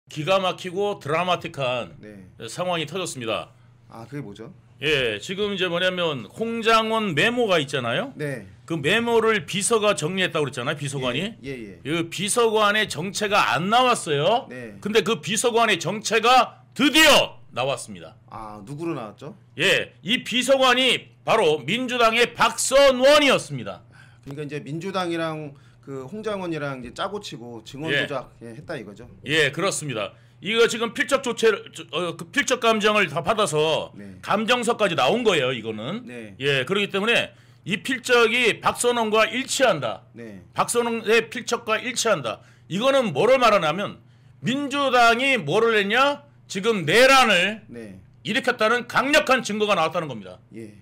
기가 막히고 드라마틱한 네. 상황이 터졌습니다. 아, 그게 뭐죠? 예, 지금 이제 뭐냐면 홍장원 메모가 있잖아요. 네. 그 메모를 비서가 정리했다고 그랬잖아요. 비서관이. 예. 그 비서관의 정체가 안 나왔어요. 네. 근데 그 비서관의 정체가 드디어 나왔습니다. 아, 누구로 나왔죠? 예, 이 비서관이 바로 민주당의 박선원이었습니다. 그러니까 이제 민주당이랑 그 홍장원이랑 이제 짜고 치고 증언 조작 했다 이거죠. 예, 그렇습니다. 이거 지금 필적 조치를 그 필적 감정을 다 받아서 네. 감정서까지 나온 거예요. 이거는. 네. 예, 그렇기 때문에 이 필적이 박선원과 일치한다. 네. 박선원의 필적과 일치한다. 이거는 뭐를 말하냐면 민주당이 뭐를 했냐? 지금 내란을 네. 일으켰다는 강력한 증거가 나왔다는 겁니다. 예.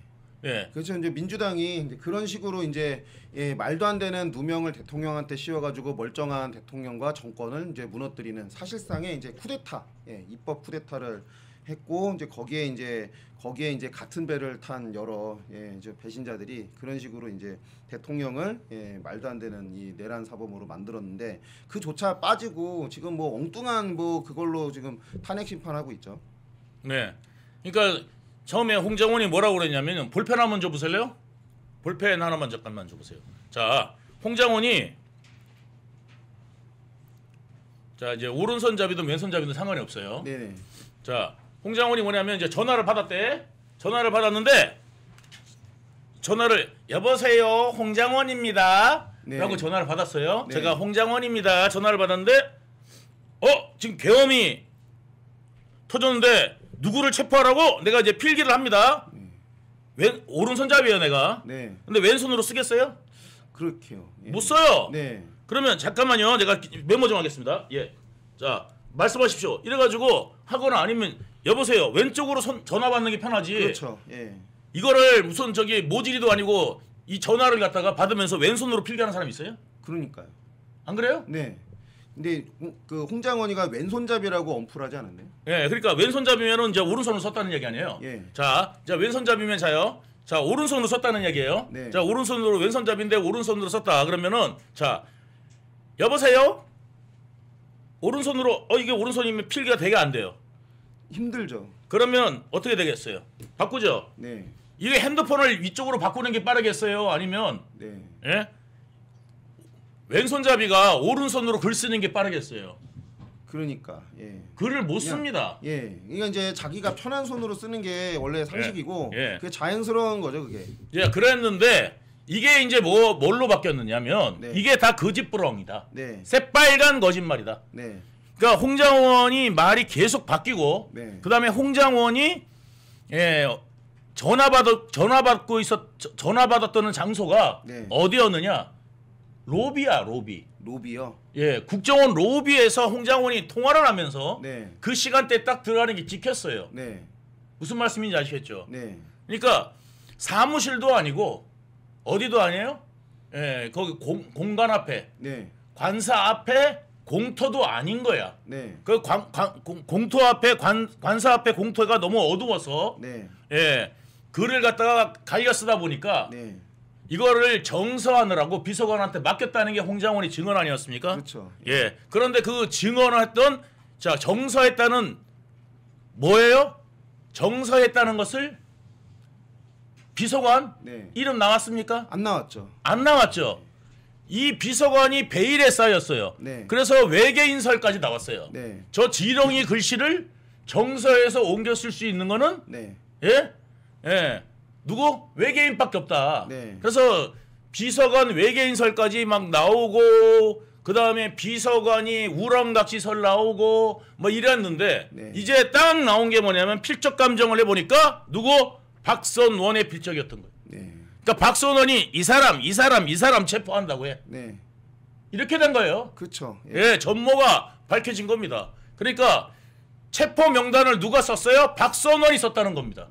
예. 그렇죠. 이제 민주당이 이제 그런 식으로 이제 말도 안 되는 누명을 대통령한테 씌워가지고 멀쩡한 대통령과 정권을 이제 무너뜨리는 사실상의 이제 쿠데타, 입법 쿠데타를 했고 이제 거기에 이제 같은 배를 탄 여러 이제 배신자들이 그런 식으로 이제 대통령을 말도 안 되는 이 내란 사범으로 만들었는데 그조차 빠지고 지금 뭐 엉뚱한 뭐 그걸로 지금 탄핵 심판하고 있죠. 네. 그러니까 처음에 홍장원이 뭐라고 그랬냐면 볼펜 한번 줘보실래요? 볼펜 하나만 잠깐만 줘보세요. 자, 홍장원이 자 이제 오른손잡이든 왼손잡이든 상관이 없어요. 네네. 자, 홍장원이 뭐냐면 이제 전화를 받았대. 전화를 받았는데 전화를 여보세요 홍장원입니다. 네. 라고 전화를 받았어요. 네. 제가 홍장원입니다. 전화를 받았는데 지금 계엄이 터졌는데 누구를 체포하라고 내가 이제 필기를 합니다. 오른손잡이에요 내가. 네. 근데 왼손으로 쓰겠어요? 그렇게요. 예. 못 써요. 네. 그러면 잠깐만요. 제가 메모 좀 하겠습니다. 예. 자, 말씀하십시오. 이래가지고 하거나 아니면 여보세요. 왼쪽으로 전화 받는 게 편하지. 그렇죠. 예. 이거를 무슨 저기 모질이도 아니고 이 전화를 갖다가 받으면서 왼손으로 필기하는 사람 있어요? 그러니까요. 안 그래요? 네. 근데 그 홍장원이가 왼손잡이라고 언플하지 않았나요? 예, 그러니까 왼손잡이면은 이제 오른손으로 썼다는 얘기 아니에요. 예. 자 왼손잡이면 자요. 자, 오른손으로 썼다는 얘기예요. 네. 자, 오른손으로 왼손잡이인데 오른손으로 썼다. 그러면은 자, 여보세요? 오른손으로 이게 오른손이면 필기가 되게 안 돼요. 힘들죠. 그러면 어떻게 되겠어요? 바꾸죠. 네. 이게 핸드폰을 위쪽으로 바꾸는 게 빠르겠어요? 아니면 네. 예? 왼손잡이가 오른손으로 글 쓰는 게 빠르겠어요? 그러니까 글을 못 씁니다. 그러니까 이제 자기가 편한 손으로 쓰는 게 원래 상식이고 그게 자연스러운 거죠, 그게. 예, 그랬는데 이게 이제 뭘로 바뀌었느냐면 네. 이게 다 거짓부렁이다. 네. 새빨간 거짓말이다. 네. 그러니까 홍장원이 말이 계속 바뀌고 네. 그다음에 홍장원이 전화 받았던 장소가 네. 어디였느냐? 로비야, 로비. 로비요? 예, 국정원 로비에서 홍장원이 통화를 하면서 네. 그 시간대에 딱 들어가는 게 찍혔어요. 네. 무슨 말씀인지 아시겠죠? 네. 그러니까 사무실도 아니고 어디도 아니에요? 예, 거기 공간 앞에 네. 관사 앞에 공터도 아닌 거야. 네. 그 공터 앞에 관사 앞에 공터가 너무 어두워서 네. 예, 글을 갖다가 갈려 쓰다 보니까 네. 이거를 정서하느라고 비서관한테 맡겼다는 게 홍장원이 증언 아니었습니까? 그렇죠. 예. 그런데 그 증언을 했던 정서했다는 뭐예요? 정서했다는 것을 비서관 이름 나왔습니까? 안 나왔죠. 안 나왔죠. 이 비서관이 베일에 쌓였어요. 네. 그래서 외계인설까지 나왔어요. 네. 저 지렁이 글씨를 정서에서 옮겨 쓸 수 있는 거는 예? 누구? 외계인밖에 없다. 네. 그래서 비서관 외계인설까지 막 나오고 그 다음에 비서관이 우렁각시설 나오고 뭐 이랬는데 이제 딱 나온 게 뭐냐면 필적 감정을 해보니까 누구? 박선원의 필적이었던 거예요. 그러니까 박선원이 이 사람 체포한다고 해. 이렇게 된 거예요. 그렇죠. 예, 전모가 밝혀진 겁니다. 그러니까 체포 명단을 누가 썼어요? 박선원이 썼다는 겁니다.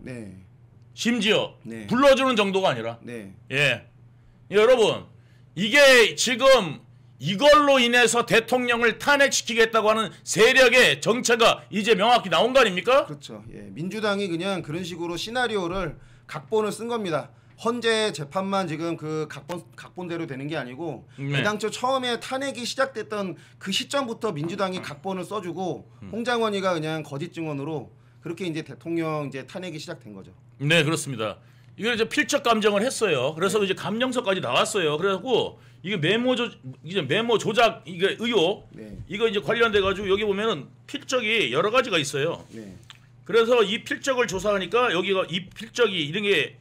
심지어 불러주는 정도가 아니라. 예, 여러분 이게 지금 이걸로 인해서 대통령을 탄핵시키겠다고 하는 세력의 정체가 이제 명확히 나온 거 아닙니까? 그렇죠. 예, 민주당이 그냥 그런 식으로 시나리오를 각본을 쓴 겁니다. 헌재 재판만 지금 그 각본대로 되는 게 아니고 애당초 처음에 탄핵이 시작됐던 그 시점부터 민주당이 각본을 써주고 홍장원이가 그냥 거짓 증언으로 그렇게 이제 대통령 이제 탄핵이 시작된 거죠. 네, 그렇습니다. 이걸 이제 필적 감정을 했어요. 그래서 이제 감정서까지 나왔어요. 그래갖고 이게 메모 조작 이게 의혹 이거 이제 관련돼 가지고 여기 보면은 필적이 여러 가지가 있어요. 그래서 이 필적을 조사하니까 여기가 이 필적이 이런 게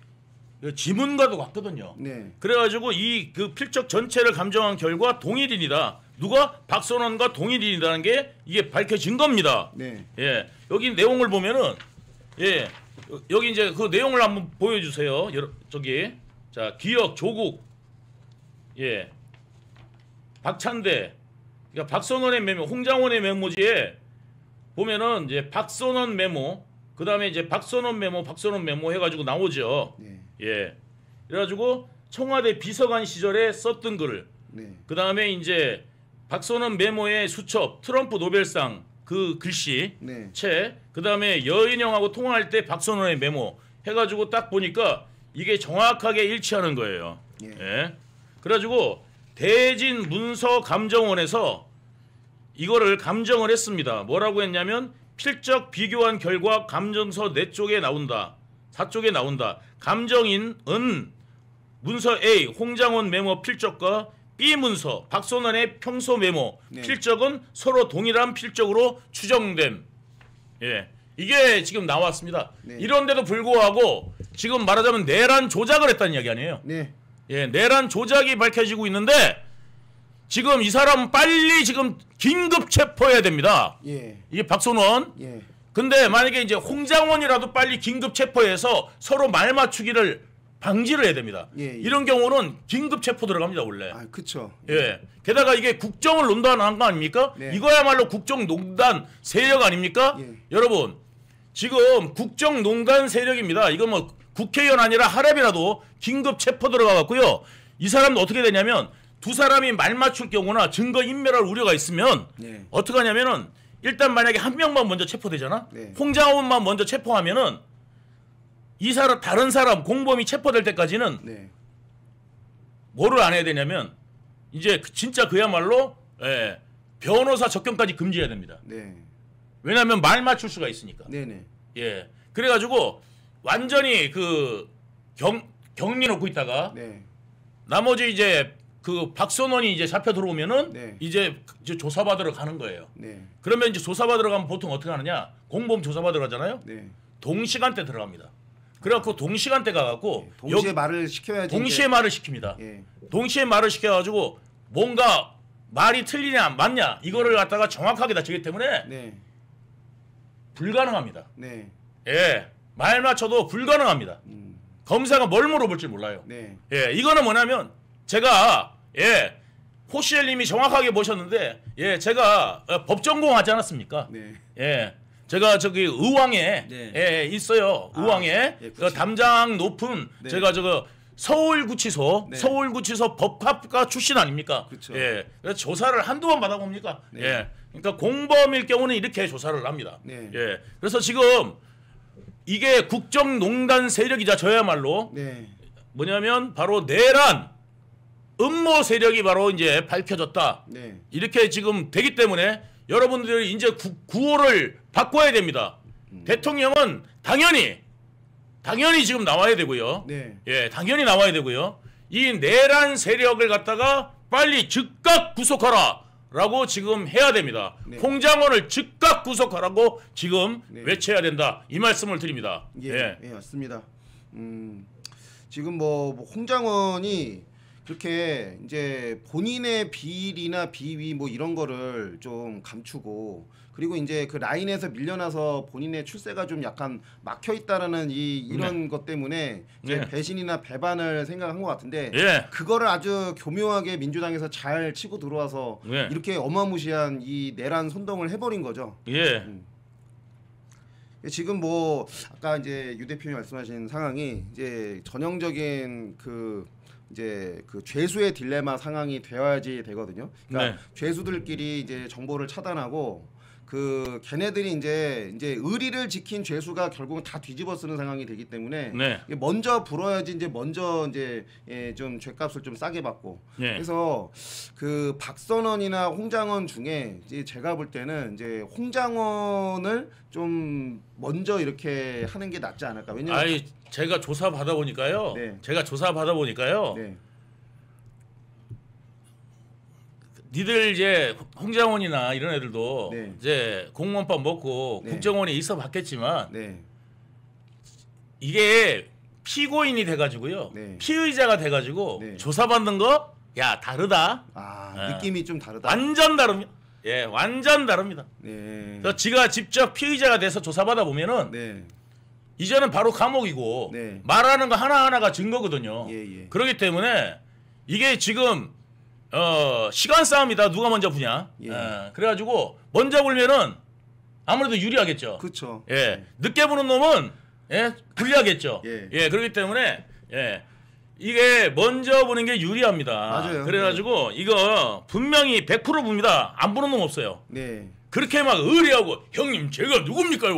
지문과도 같거든요. 그래가지고 이 그 필적 전체를 감정한 결과 동일인이다. 누가 박선원과 동일인이라는 게 이게 밝혀진 겁니다. 예, 여기 내용을 보면은 예, 여기 이제 그 내용을 한번 보여주세요. 저기 자 기억 조국 예, 박찬대 그러니까 박선원의 메모, 홍장원의 메모지에 보면은 이제 박선원 메모, 그 다음에 이제 박선원 메모 해가지고 나오죠. 예, 그래가지고 청와대 비서관 시절에 썼던 글을, 그 다음에 이제 박선원 메모의 수첩, 트럼프 노벨상 그 글씨, 채, 그 다음에 여인영하고 통화할 때 박선원의 메모 해가지고 딱 보니까 이게 정확하게 일치하는 거예요. 예, 그래가지고 대진 문서 감정원에서 이거를 감정을 했습니다. 뭐라고 했냐면 필적 비교한 결과 감정서 4쪽에 나온다. 4쪽에 나온다. 감정인은 문서 A 홍장원 메모 필적과 B 문서 박선원의 평소 메모 필적은 서로 동일한 필적으로 추정됨. 예, 이게 지금 나왔습니다. 이런데도 불구하고 지금 말하자면 내란 조작을 했다는 이야기 아니에요. 예, 내란 조작이 밝혀지고 있는데 지금 이 사람 빨리 지금 긴급 체포해야 됩니다. 이게 박선원. 근데 만약에 이제 홍장원이라도 빨리 긴급 체포해서 서로 말 맞추기를 방지를 해야 됩니다. 이런 경우는 긴급 체포 들어갑니다 원래. 아, 그렇죠. 예. 게다가 이게 국정을 논단한 거 아닙니까? 이거야말로 국정농단 세력 아닙니까? 여러분 지금 국정농단 세력입니다. 이거 뭐 국회의원 아니라 하랍이라도 긴급 체포 들어가 갖고요. 이 사람도 어떻게 되냐면 두 사람이 말 맞출 경우나 증거 인멸할 우려가 있으면 어떻게 하냐면은 일단 만약에 한 명만 먼저 체포되잖아. 홍장원만 먼저 체포하면은 이 사람 다른 사람 공범이 체포될 때까지는 뭐를 안 해야 되냐면 이제 진짜 그야말로 예, 변호사 접견까지 금지해야 됩니다. 왜냐하면 말 맞출 수가 있으니까. 예, 그래가지고 완전히 그 격리 놓고 있다가 나머지 이제 그 박선원이 이제 잡혀 들어오면은 이제 조사받으러 가는 거예요. 그러면 이제 조사받으러 가면 보통 어떻게 하느냐? 공범 조사받으러 가잖아요. 동시간대 들어갑니다. 그래갖고 동시간대 가갖고 동시에 말을 시켜야지. 동시에 말을 시킵니다. 동시에 말을 시켜가지고 뭔가 말이 틀리냐 맞냐 이거를 갖다가 정확하게 다치기 때문에 불가능합니다. 예, 말 맞춰도 불가능합니다. 검사가 뭘 물어볼지 몰라요. 예, 이거는 뭐냐면 제가 예, 호시엘님이 정확하게 보셨는데 예, 제가 법 전공하지 않았습니까? 예, 제가 저기 의왕에 예, 있어요. 의왕에 그 담장 높은 제가 저거 서울구치소 법학과 출신 아닙니까? 예, 그래서 조사를 한두 번 받아봅니까? 예, 그러니까 공범일 경우는 이렇게 조사를 합니다. 예, 그래서 지금 이게 국정농단 세력이자 저야말로 뭐냐면 바로 내란 음모 세력이 바로 이제 밝혀졌다. 이렇게 지금 되기 때문에 여러분들이 이제 구호를 바꿔야 됩니다. 대통령은 당연히 지금 나와야 되고요. 예, 당연히 나와야 되고요. 이 내란 세력을 갖다가 빨리 즉각 구속하라라고 지금 해야 됩니다. 홍장원을 즉각 구속하라고 지금 외쳐야 된다. 이 말씀을 드립니다. 예, 맞습니다. 지금 뭐 홍장원이 그렇게 이제 본인의 비리나 비위 뭐 이런 거를 좀 감추고 그리고 이제 그 라인에서 밀려나서 본인의 출세가 좀 약간 막혀 있다라는 이런 것 때문에 이제 배신이나 배반을 생각한 것 같은데 그거를 아주 교묘하게 민주당에서 잘 치고 들어와서 이렇게 어마무시한 이 내란 선동을 해버린 거죠. 지금 뭐 아까 이제 유 대표님 말씀하신 상황이 이제 전형적인 이제 그 죄수의 딜레마 상황이 되어야지 되거든요. 그러니까 죄수들끼리 이제 정보를 차단하고 그 걔네들이 이제 의리를 지킨 죄수가 결국은 다 뒤집어 쓰는 상황이 되기 때문에 네. 먼저 불어야지 이제 먼저 이제 좀 죄값을 좀 싸게 받고 네. 그래서 그 박선원이나 홍장원 중에 이제 제가 볼 때는 이제 홍장원을 좀 먼저 이렇게 하는 게 낫지 않을까. 왜냐면 아니 제가 조사 받아 보니까요. 네. 네. 니들 이제 홍장원이나 이런 애들도 네. 이제 공무원법 먹고 네. 국정원에 있어 봤겠지만 네. 이게 피고인이 돼가지고요. 네. 피의자가 돼가지고 네. 조사받는 거 야 다르다. 느낌이 좀 다르다. 완전 다릅니다. 예, 완전 다릅니다. 네. 그래서 지가 직접 피의자가 돼서 조사받아 보면은 네. 이제는 바로 감옥이고 네. 말하는 거 하나하나가 증거거든요. 예. 그렇기 때문에 이게 지금 시간 싸움이다. 누가 먼저 부냐. 예. 그래가지고 먼저 불면은 아무래도 유리하겠죠. 그렇죠. 예, 늦게 부는 놈은 불리하겠죠. 예. 그렇기 때문에 이게 먼저 부는 게 유리합니다. 맞아요. 그래가지고 이거 분명히 100% 붑니다. 안 부는 놈 없어요. 네. 그렇게 막 의리하고 형님 제가 누굽니까요?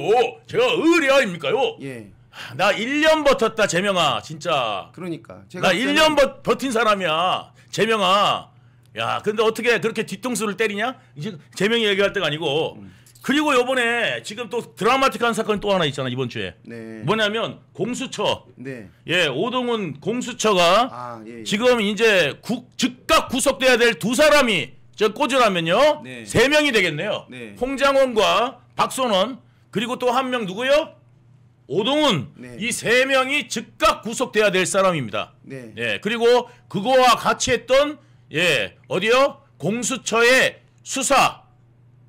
제가 의리아입니까요? 예. 나 1년 버텼다 재명아 진짜. 그러니까 나 1년 버틴 사람이야 재명아. 야 근데 어떻게 그렇게 뒤통수를 때리냐? 이제 재명이 얘기할 때가 아니고. 그리고 요번에 지금 또 드라마틱한 사건이 또 하나 있잖아 이번 주에. 네. 뭐냐면 공수처. 네. 오동훈 공수처가 예. 지금 이제 즉각 구속돼야 될 두 사람이 꽂으라면요. 네. 3명이 되겠네요. 네. 홍장원과 박선원 그리고 또 한 명 누구요? 오동훈. 네. 이 3명이 즉각 구속돼야 될 사람입니다. 네. 그리고 그거와 같이 했던 어디요? 공수처의 수사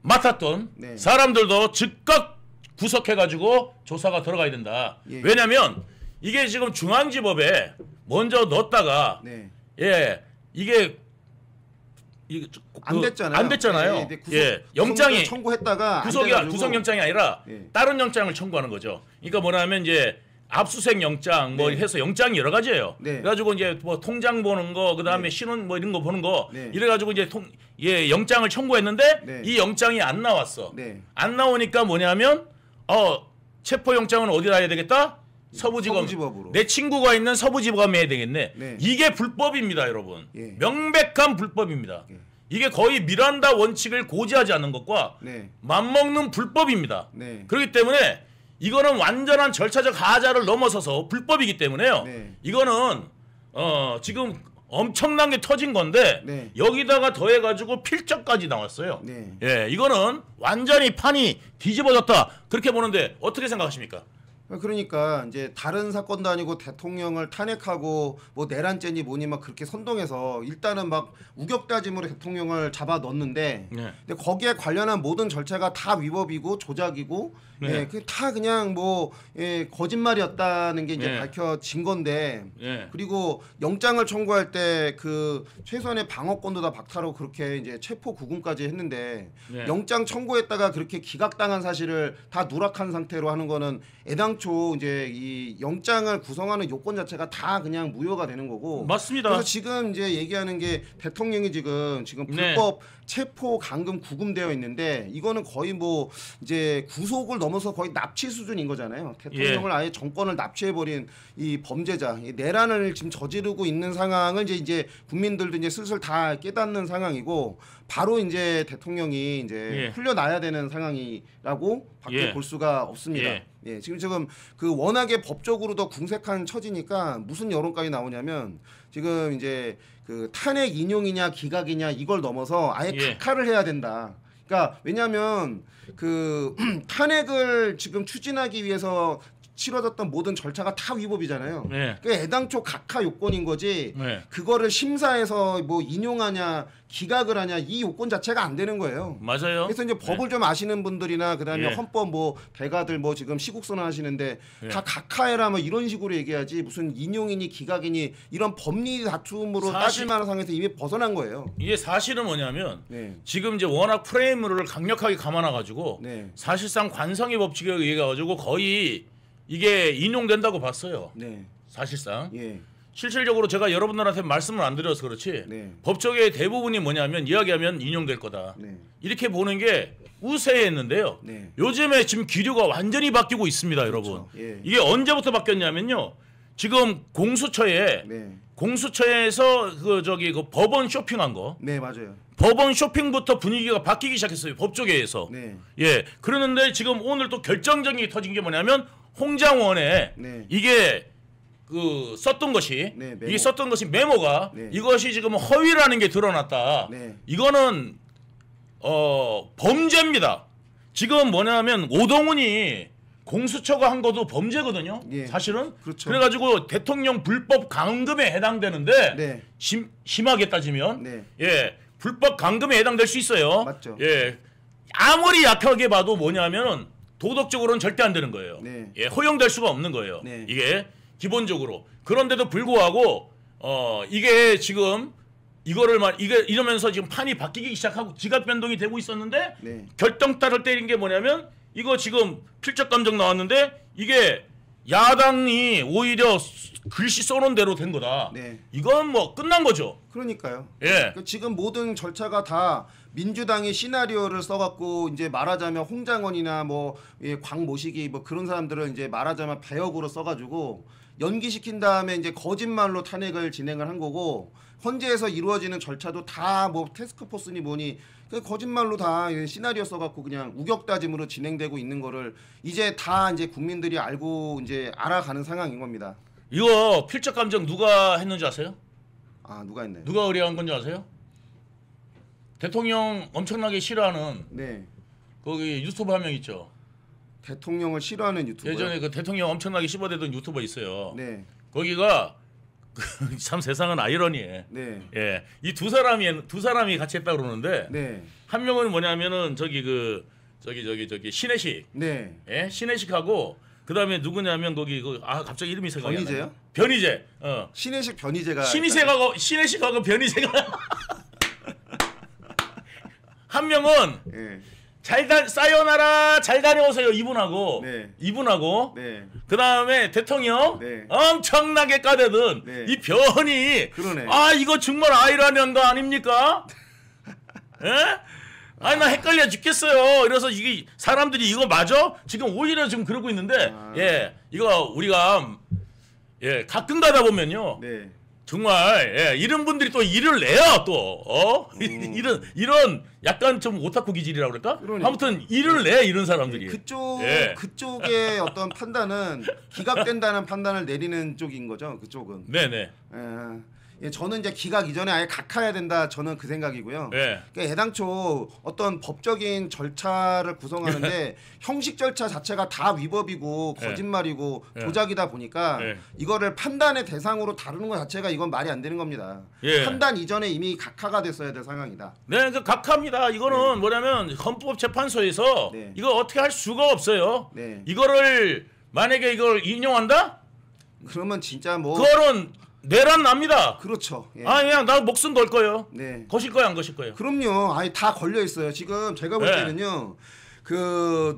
맡았던 네. 사람들도 즉각 구속해가지고 조사가 들어가야 된다. 예. 왜냐면 이게 지금 중앙지법에 먼저 넣었다가 네. 이게 안 됐잖아요. 안 됐잖아요. 네, 영장이 청구했다가 구속 영장이 아니라 다른 영장을 청구하는 거죠. 그러니까 뭐냐면 이제 압수수색 영장 뭐 해서 영장이 여러 가지예요. 그래가지고 이제 뭐 통장 보는 거 그다음에 신원 뭐 이런 거 보는 거 이래가지고 이제 영장을 청구했는데 이 영장이 안 나왔어. 안 나오니까 뭐냐면 체포 영장은 어디다 해야 되겠다? 서부지검으로. 내 친구가 있는 서부지검에 해야 되겠네. 이게 불법입니다, 여러분. 명백한 불법입니다. 이게 거의 미란다 원칙을 고지하지 않는 것과 맞먹는 불법입니다. 그렇기 때문에 이거는 완전한 절차적 하자를 넘어서서 불법이기 때문에요. 이거는 지금 엄청난 게 터진 건데 여기다가 더해가지고 필적까지 나왔어요. 이거는 완전히 판이 뒤집어졌다 그렇게 보는데 어떻게 생각하십니까? 그러니까 이제 다른 사건도 아니고 대통령을 탄핵하고 뭐 내란죄니 뭐니 막 그렇게 선동해서 일단은 막 우격다짐으로 대통령을 잡아 넣었는데 근데 거기에 관련한 모든 절차가 다 위법이고 조작이고 그 다 그냥 뭐 거짓말이었다는 게 이제 밝혀진 건데 그리고 영장을 청구할 때 그 최소한의 방어권도 다 박탈하고 그렇게 이제 체포 구금까지 했는데 영장 청구했다가 그렇게 기각당한 사실을 다 누락한 상태로 하는 거는 애당초 이제 이 영장을 구성하는 요건 자체가 다 그냥 무효가 되는 거고. 맞습니다. 그래서 지금 이제 얘기하는 게 대통령이 지금 불법 체포 감금 구금되어 있는데 이거는 거의 뭐 이제 구속을 넘어서 거의 납치 수준인 거잖아요. 대통령을 아예 정권을 납치해버린 이 범죄자, 이 내란을 지금 저지르고 있는 상황을 이제 국민들도 이제 슬슬 다 깨닫는 상황이고 바로 이제 대통령이 이제 풀려나야 되는 상황이라고 밖에 볼 수가 없습니다. 지금 그 워낙에 법적으로도 궁색한 처지니까 무슨 여론까지 나오냐면 지금 이제 그 탄핵 인용이냐 기각이냐 이걸 넘어서 아예 각하를 해야 된다. 그러니까 왜냐하면 그 탄핵을 지금 추진하기 위해서 치러졌던 모든 절차가 다 위법이잖아요. 그러니까 애당초 각하 요건인 거지. 그거를 심사해서 뭐 인용하냐 기각을 하냐 이 요건 자체가 안 되는 거예요. 맞아요. 그래서 이제 법을 좀 아시는 분들이나 그다음에 헌법 뭐 대가들 뭐 지금 시국선언 하시는데 다 각하해라 뭐 이런 식으로 얘기하지 무슨 인용이니 기각이니 이런 법리 다툼으로 따질 만한 상황에서 이미 벗어난 거예요. 이게 사실은 뭐냐면 지금 이제 워낙 프레임을 강력하게 감아놔가지고 사실상 관성의 법칙에 의해 가지고 거의 이게 인용된다고 봤어요. 사실상. 실질적으로 제가 여러분들한테 말씀을 안 드려서 그렇지 네. 법조계의 대부분이 뭐냐면 이야기하면 인용될 거다. 네. 이렇게 보는 게 우세했는데요. 네. 요즘에 지금 기류가 완전히 바뀌고 있습니다, 여러분. 그렇죠. 예. 이게 언제부터 바뀌었냐면요. 지금 공수처에 네. 공수처에서 그 법원 쇼핑한 거. 네, 맞아요. 법원 쇼핑부터 분위기가 바뀌기 시작했어요. 법조계에서. 네. 예. 그러는데 지금 오늘 또 결정적인 게 터진 게 뭐냐면 홍장원에 네. 이게 그 썼던 것이 네, 메모. 이게 썼던 것이 메모가 네. 이것이 지금 허위라는 게 드러났다. 네. 이거는 범죄입니다. 지금 뭐냐면 오동훈이 공수처가 한 것도 범죄거든요. 예. 사실은. 그렇죠. 그래가지고 대통령 불법 감금에 해당되는데 네. 심하게 따지면 네. 예 불법 감금에 해당될 수 있어요. 맞죠. 예 아무리 약하게 봐도 뭐냐면은 도덕적으로는 절대 안 되는 거예요. 네. 예 허용될 수가 없는 거예요. 네. 이게 기본적으로 그런데도 불구하고 이게 지금 이게 이러면서 지금 판이 바뀌기 시작하고 지각 변동이 되고 있었는데 네. 결정타를 때린 게 뭐냐면 이거 지금 필적 감정 나왔는데 이게 야당이 오히려 글씨 써놓은 대로 된 거다. 네. 이건 뭐 끝난 거죠. 그러니까요. 예. 그러니까 지금 모든 절차가 다 민주당이 시나리오를 써갖고 이제 말하자면 홍장원이나 뭐 광모시기 뭐 그런 사람들은 이제 말하자면 배역으로 써가지고 연기시킨 다음에 이제 거짓말로 탄핵을 진행을 한 거고 헌재에서 이루어지는 절차도 다 뭐 태스크포스니 뭐니 거짓말로 다 시나리오 써갖고 그냥 우격다짐으로 진행되고 있는 거를 이제 다 이제 국민들이 알고 이제 알아가는 상황인 겁니다. 이거 필적 감정 누가 했는지 아세요? 아 누가 했나요? 누가 의뢰한 건지 아세요? 대통령 엄청나게 싫어하는 네. 거기 유튜버 한 명 있죠. 대통령을 싫어하는 유튜버. 예전에 그 대통령 엄청나게 씹어대던 유튜버 있어요. 네. 거기가 참 세상은 아이러니해. 네. 예, 이 두 사람이 같이 했다 그러는데 네. 한 명은 뭐냐면은 저기 신혜식, 네. 예, 신혜식하고 그 다음에 누구냐면 거기 갑자기 이름이 생각이 안 나요. 변희재요? 변희재. 신혜식 변희재가 신혜식하고 변희재가 한 명은 네. 사요나라 잘 다녀오세요 이분하고 네. 네. 그 다음에 대통령 네. 엄청나게 까대든 네. 이 변이 그러네. 이거 정말 아이라는 거 아닙니까? 예? 아니 나 헷갈려 죽겠어요. 그래서 이게 사람들이 이거 맞아? 지금 오히려 지금 그러고 있는데 예 이거 우리가 가끔 가다 보면요. 네. 정말 이런 분들이 또 일을 내요 또 이런 약간 좀 오타쿠 기질이라고 그럴까? 그러니까. 아무튼 일을 내 이런 사람들이 그쪽의 어떤 판단은 기각된다는 판단을 내리는 쪽인 거죠. 그쪽은. 네네. 저는 이제 기각 이전에 아예 각하해야 된다. 저는 그 생각이고요. 네. 그러니까 애당초 어떤 법적인 절차를 구성하는데 형식 절차 자체가 다 위법이고 거짓말이고 조작이다 보니까 이거를 판단의 대상으로 다루는 것 자체가 이건 말이 안 되는 겁니다. 판단 이전에 이미 각하가 됐어야 될 상황이다. 네, 그 각하입니다. 이거는 뭐냐면 헌법재판소에서 이거 어떻게 할 수가 없어요. 이거를 만약에 이걸 인용한다? 그러면 진짜 뭐 그거는 내란 납니다. 그렇죠. 그냥 나 목숨 걸 거예요. 네. 거실 거예요, 안 거실 거예요? 그럼요. 다 걸려 있어요. 지금 제가 볼 때는요.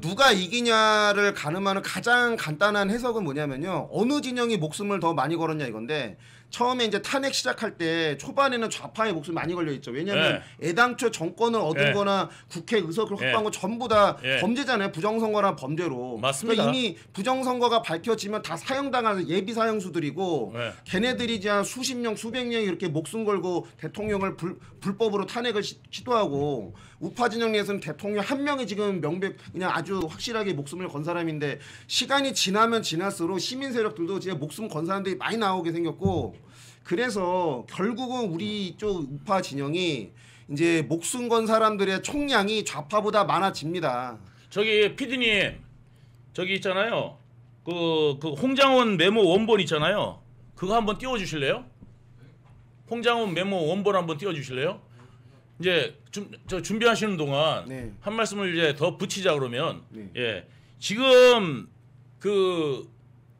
누가 이기냐를 가늠하는 가장 간단한 해석은 뭐냐면요. 어느 진영이 목숨을 더 많이 걸었냐 이건데 처음에 이제 탄핵 시작할 때 초반에는 좌파의 목숨이 많이 걸려 있죠. 왜냐하면 애당초 정권을 얻은 거나 국회 의석을 확보한 거 전부 다 범죄잖아요. 부정선거란 범죄로. 맞습니다. 그러니까 이미 부정선거가 밝혀지면 다 사형당하는 예비 사형수들이고 걔네들이 이제 한 수십 명 수백 명이 이렇게 목숨 걸고 대통령을 불법으로 탄핵을 시도하고 우파 진영 내에서는 대통령 한 명이 지금 그냥 아주 확실하게 목숨을 건 사람인데 시간이 지나면 지날수록 시민 세력들도 진짜 목숨 건 사람들이 많이 나오게 생겼고 그래서 결국은 우리 이쪽 우파 진영이 이제 목숨 건 사람들의 총량이 좌파보다 많아집니다. 저기 PD님 저기 있잖아요. 그 홍장원 메모 원본 있잖아요. 그거 한번 띄워주실래요? 홍장원 메모 원본 한번 띄워주실래요? 이제 준비하시는 동안 한 말씀을 이제 더 붙이자 그러면 지금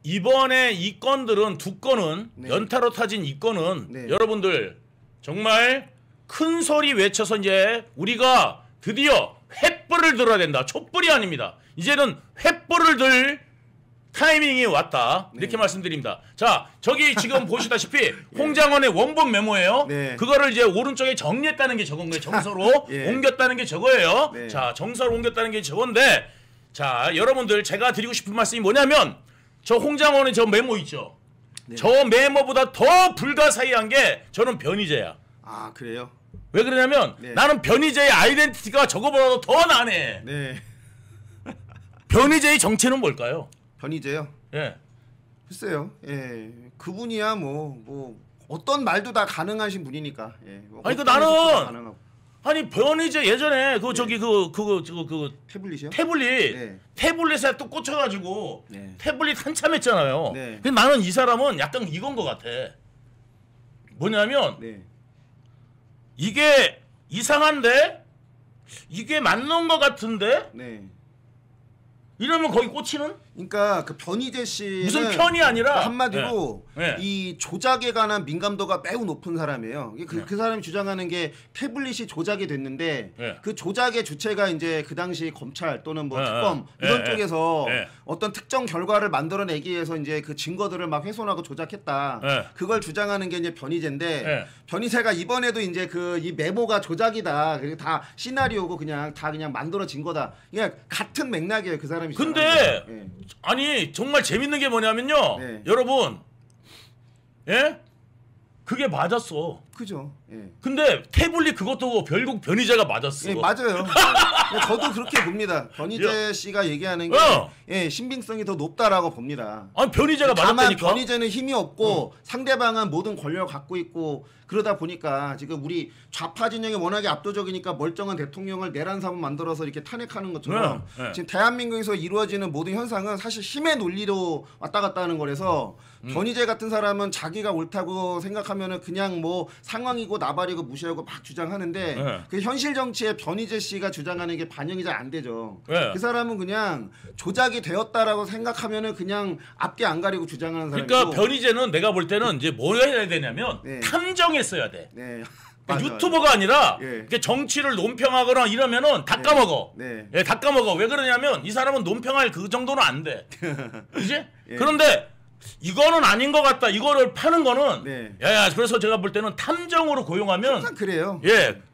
이번에 이 건들은 두 건은 연타로 타진 이 건은 여러분들 정말 큰 소리 외쳐서 이제 우리가 드디어 횃불을 들어야 된다. 촛불이 아닙니다. 이제는 횃불을 들 타이밍이 왔다 이렇게 말씀드립니다. 자, 저기 지금 보시다시피 홍장원의 원본 메모예요. 그거를 이제 오른쪽에 정리했다는 게 저건 거예요. 정서로 옮겼다는 게 저거예요. 자, 정서로 옮겼다는 게 저건데, 자, 여러분들 제가 드리고 싶은 말씀이 뭐냐면 저 홍장원의 저 메모 있죠. 저 메모보다 더 불가사의한 게 저는 변희재야. 아, 그래요? 왜 그러냐면 나는 변희재의 아이덴티티가 저거보다도 더 나네. 변희재의 정체는 뭘까요? 변희재요? 예. 글쎄요. 예. 그분이야 뭐 어떤 말도 다 가능하신 분이니까. 예. 아니 그 나는 아니 변희재 예전에 그 저기 그 태블릿이요? 태블릿에 또 꽂혀가지고 태블릿 한참 했잖아요. 근데 나는 이 사람은 약간 이건 것 같아. 뭐냐면 이게 이상한데 이게 맞는 것 같은데. 이러면 거기 꽂히는? 그러니까 그 변희재 씨는 무슨 편이 아니라 한마디로 이 조작에 관한 민감도가 매우 높은 사람이에요. 그 사람이 주장하는 게 태블릿이 조작이 됐는데 그 조작의 주체가 이제 그 당시 검찰 또는 뭐 특검 이런 쪽에서 어떤 특정 결과를 만들어내기 위해서 이제 그 증거들을 막 훼손하고 조작했다. 그걸 주장하는 게 이제 변희재인데 변희재가 이번에도 이제 그 이 메모가 조작이다. 그리고 다 시나리오고 그냥 다 그냥 만들어진 거다. 그냥 같은 맥락이에요. 그 사람이. 근데 아니 정말 재밌는 게 뭐냐면요. 여러분, 예? 그게 맞았어. 그죠. 근데 태블릿 그것도 결국 변희재가 맞았어. 맞아요. 저도 그렇게 봅니다. 변희재 씨가 얘기하는 게 신빙성이 더 높다라고 봅니다. 아니 변희재가 맞았다니까. 다만 변희재는 힘이 없고 상대방은 모든 권력을 갖고 있고 그러다 보니까 지금 우리 좌파 진영이 워낙에 압도적이니까 멀쩡한 대통령을 내란사범 만들어서 이렇게 탄핵하는 것처럼 지금 대한민국에서 이루어지는 모든 현상은 사실 힘의 논리로 왔다 갔다 하는 거라서 변희재 같은 사람은 자기가 옳다고 생각하면은 그냥 뭐 상황이고 나발이고 무시하고 막 주장하는데 그 현실 정치에 변희재 씨가 주장하는 게 반영이 잘 안 되죠. 그 사람은 그냥 조작이 되었다라고 생각하면은 그냥 앞뒤 안 가리고 주장하는 사람이고. 그러니까 변희재는 내가 볼 때는 이제 뭘 해야 되냐면 탐정했어야 돼. 그러니까 유튜버가 아니라 정치를 논평하거나 이러면은 다 까먹어. 다 까먹어. 왜 그러냐면 이 사람은 논평할 그 정도는 안 돼. 그지? 그런데 이거는 아닌 것 같다. 이거를 파는 거는 야 그래서 제가 볼 때는 탐정으로 고용하면 항상 그래요.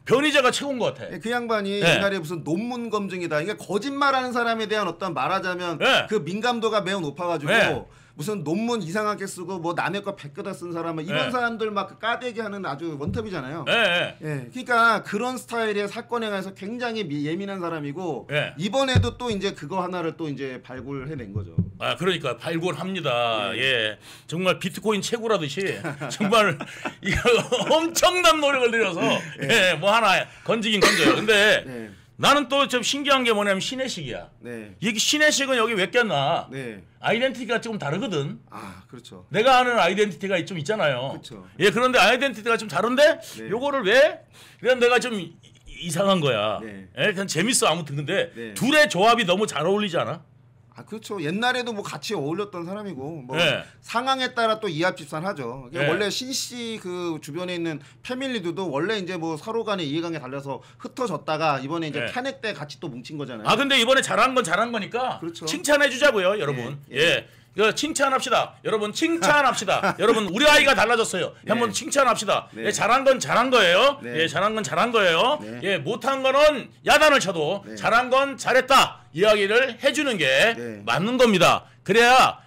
변희재가 최고인 것 같아. 그 양반이 옛날에 무슨 논문 검증이다. 그러니까 거짓말하는 사람에 대한 어떤 말하자면 그 민감도가 매우 높아가지고 무슨 논문 이상하게 쓰고 뭐 남의 거 베껴다 쓴 사람은 이런 사람들 막 까대기 하는 아주 원탑이잖아요. 그러니까 그런 스타일의 사건에 관해서 굉장히 예민한 사람이고 이번에도 또 이제 그거 하나를 또 이제 발굴해낸 거죠. 아 그러니까 발굴합니다. 정말 비트코인 채굴하듯이 정말 이거 엄청난 노력을 들여서 뭐 하나 건지긴 건져요. 근데 나는 또 좀 신기한 게 뭐냐면 신혜식이야. 여기 신혜식은 여기 왜 꼈나? 아이덴티티가 조금 다르거든. 아 그렇죠. 내가 아는 아이덴티티가 좀 있잖아요. 그렇죠. 그런데 아이덴티티가 좀 다른데 요거를 왜? 그냥 내가 좀 이상한 거야. 그냥 재밌어 아무튼. 근데 둘의 조합이 너무 잘 어울리지 않아? 아 그렇죠. 옛날에도 뭐 같이 어울렸던 사람이고 뭐 상황에 따라 또 이합집산하죠. 원래 신씨 그 주변에 있는 패밀리들도 원래 이제 뭐 서로 간에 이해관계 달라서 흩어졌다가 이번에 이제 탄핵 때 같이 또 뭉친 거잖아요. 아 근데 이번에 잘한 건 잘한 거니까 칭찬해 주자고요, 여러분. 칭찬합시다. 여러분 칭찬합시다. 여러분 우리 아이가 달라졌어요. 한번 칭찬합시다. 잘한 건 잘한 거예요. 잘한 건 잘한 거예요. 못한 거는 야단을 쳐도 잘한 건 잘했다. 이야기를 해주는 게 맞는 겁니다. 그래야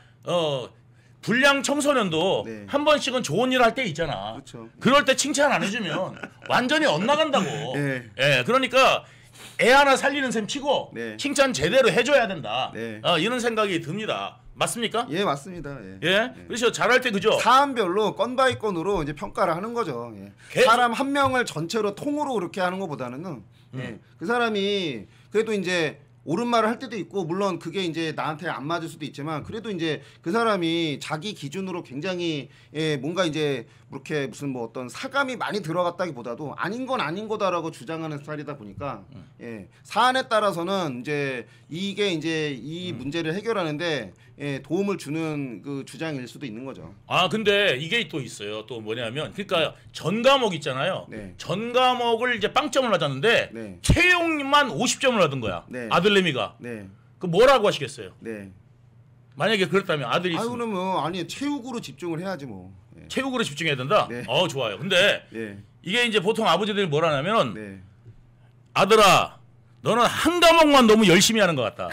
불량 청소년도 한 번씩은 좋은 일 할 때 있잖아. 그럴 때 칭찬 안 해주면 완전히 엇나간다고. 그러니까 애 하나 살리는 셈 치고 칭찬 제대로 해줘야 된다. 이런 생각이 듭니다. 맞습니까? 예, 맞습니다. 그렇죠. 잘할 때 그죠. 사안별로 건 바이 건으로 이제 평가를 하는 거죠. 사람 한 명을 전체로 통으로 그렇게 하는 것보다는 그 사람이 그래도 이제 옳은 말을 할 때도 있고 물론 그게 이제 나한테 안 맞을 수도 있지만 그래도 이제 그 사람이 자기 기준으로 굉장히 뭔가 이제 그렇게 무슨 뭐 어떤 사감이 많이 들어갔다기보다도 아닌 건 아닌 거다라고 주장하는 스타일이다 보니까 사안에 따라서는 이제 이게 이제 이 문제를 해결하는데 도움을 주는 그 주장일 수도 있는 거죠. 아 근데 이게 또 있어요. 또 뭐냐면 그러니까 전 과목 있잖아요. 전 과목을 이제 빵점을 맞았는데 채용만 50점을 받은 거야. 아들내미가. 그 뭐라고 하시겠어요? 만약에 그렇다면 아들이 아 있으면 그러면 아니 체육으로 집중을 해야지 뭐. 예. 체육으로 집중해야 된다. 네. 좋아요. 근데 예. 이게 이제 보통 아버지들이 뭐라 하냐면 네. 아들아, 너는 한 과목만 너무 열심히 하는 것 같다.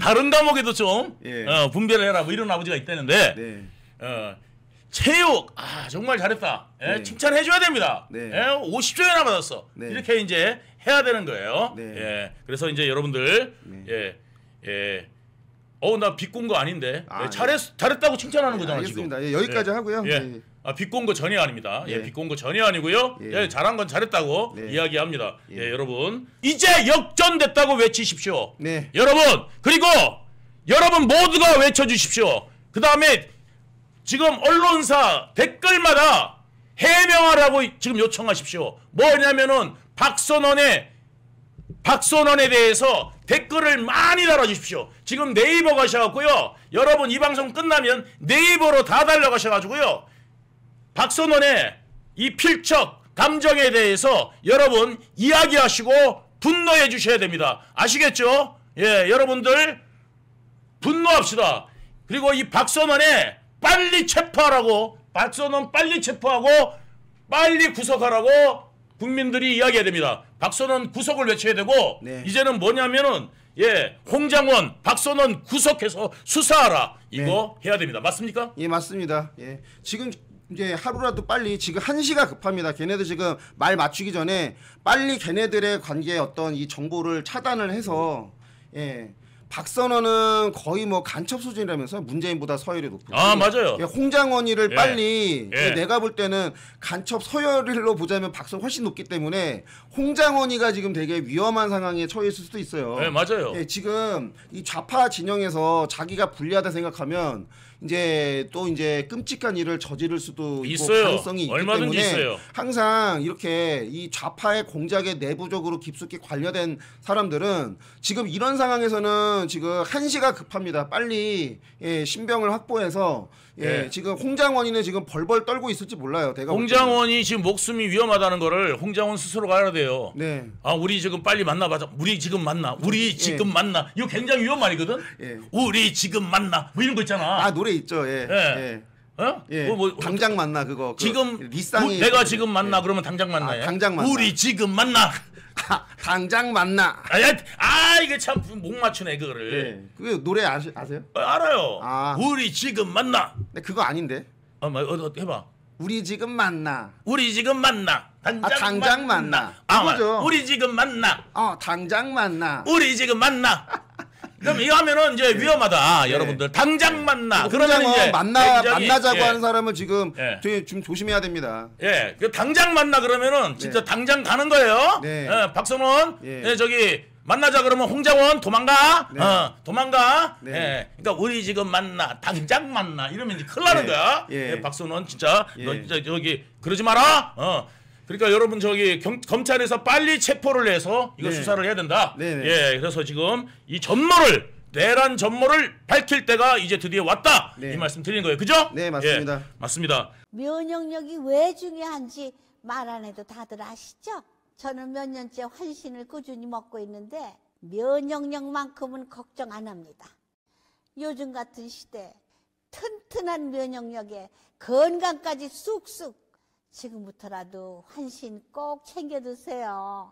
다른 과목에도 좀 예. 분배를 해라. 뭐 이런 아버지가 있다는데 네. 체육 정말 잘했다. 네. 칭찬해줘야 됩니다. 네. 50점이나 받았어. 네. 이렇게 이제 해야 되는 거예요. 네. 그래서 이제 여러분들 네. 나 비꼰 거 아닌데 아, 잘했다고 칭찬하는 거잖아. 알겠습니다. 지금. 예, 여기까지 하고요. 예. 예. 비꼰 거 전혀 아닙니다. 예. 비꼰 거 전혀 아니고요. 예. 잘한 건 잘했다고 네. 이야기합니다. 예. 여러분 이제 역전됐다고 외치십시오. 네. 여러분 그리고 여러분 모두가 외쳐주십시오. 그 다음에 지금 언론사 댓글마다 해명하라고 지금 요청하십시오. 뭐냐면은 박선원에 대해서 댓글을 많이 달아주십시오. 지금 네이버 가셔갖고요. 여러분 이 방송 끝나면 네이버로 다 달려가셔가지고요. 박선원의 이 필적 감정에 대해서 여러분 이야기하시고 분노해 주셔야 됩니다. 아시겠죠? 여러분들 분노합시다. 그리고 이 박선원에 빨리 체포하라고, 박선원 빨리 체포하고 빨리 구속하라고 국민들이 이야기해야 됩니다. 박선원 구속을 외쳐야 되고 네. 이제는 뭐냐면은 홍장원, 박선원 구속해서 수사하라. 이거 해야 됩니다. 맞습니까? 예, 맞습니다. 예. 지금 이제 하루라도 빨리 지금 1시가 급합니다. 걔네들 지금 말 맞추기 전에 빨리 걔네들의 관계에 어떤 이 정보를 차단을 해서 박선원은 거의 뭐 간첩 수준이라면서 문재인보다 서열이 높고 맞아요. 홍장원이를 빨리 예. 내가 볼 때는 간첩 서열로 보자면 박선원 훨씬 높기 때문에 홍장원이가 지금 되게 위험한 상황에 처해 있을 수도 있어요. 네, 맞아요. 지금 이 좌파 진영에서 자기가 불리하다 생각하면 이제 또 이제 끔찍한 일을 저지를 수도 있고 있어요. 가능성이 있기 얼마든지 때문에 있어요. 항상 이렇게 이 좌파의 공작에 내부적으로 깊숙이 관여된 사람들은 지금 이런 상황에서는 지금 1시가 급합니다. 빨리 신병을 확보해서 지금 홍장원이는 지금 벌벌 떨고 있을지 몰라요. 홍장원이 지금 목숨이 위험하다는 거를 홍장원 스스로가 알아야 돼요. 네. 우리 지금 빨리 만나봐자. 우리 지금 만나. 이거 굉장히 위험한 말이거든. 우리 지금 만나. 뭐 이런 거 있잖아. 노래 있죠. 당장 만나 그거. 지금 리쌍이 내가 지금 만나 그러면 당장 만나요. 당장 만나. 우리 지금 만나. 당장 만나. 이게 참 못 맞추네 그거를. 그게 노래 아세요? 알아요. 우리 지금 만나. 근데 그거 아닌데. 해봐. 우리 지금 만나. 우리 지금 만나. 당장 만나. 그거죠. 우리 지금 만나. 당장 만나. 우리 지금 만나. 그럼 이거 하면은 이제 위험하다. 여러분들 당장 만나. 그러면 이제 만나자고 하는 사람을 지금 되게 좀 조심해야 됩니다. 그 당장 만나 그러면은 진짜 당장 가는 거예요. 박선원 저기 만나자 그러면 홍장원 도망가. 도망가. 그러니까 우리 지금 만나. 당장 만나. 이러면 이제 큰일 나는 거야. 박선원 진짜 너 진짜 저기 그러지 마라. 그러니까 여러분 저기 검찰에서 빨리 체포를 해서 이거 수사를 해야 된다. 그래서 지금 이 전모를 내란 전모를 밝힐 때가 이제 드디어 왔다. 이 말씀 드리는 거예요. 그죠? 네, 맞습니다. 맞습니다. 면역력이 왜 중요한지 말 안 해도 다들 아시죠? 저는 몇 년째 환신을 꾸준히 먹고 있는데 면역력만큼은 걱정 안 합니다. 요즘 같은 시대 튼튼한 면역력에 건강까지 쑥쑥 지금부터라도 환신 꼭 챙겨 드세요.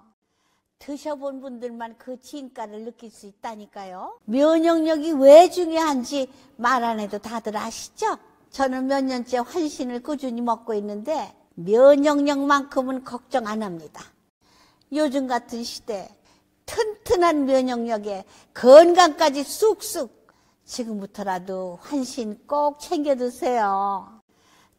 드셔본 분들만 그 진가를 느낄 수 있다니까요. 면역력이 왜 중요한지 말 안 해도 다들 아시죠? 저는 몇 년째 환신을 꾸준히 먹고 있는데 면역력만큼은 걱정 안 합니다. 요즘 같은 시대 튼튼한 면역력에 건강까지 쑥쑥 지금부터라도 환신 꼭 챙겨 드세요.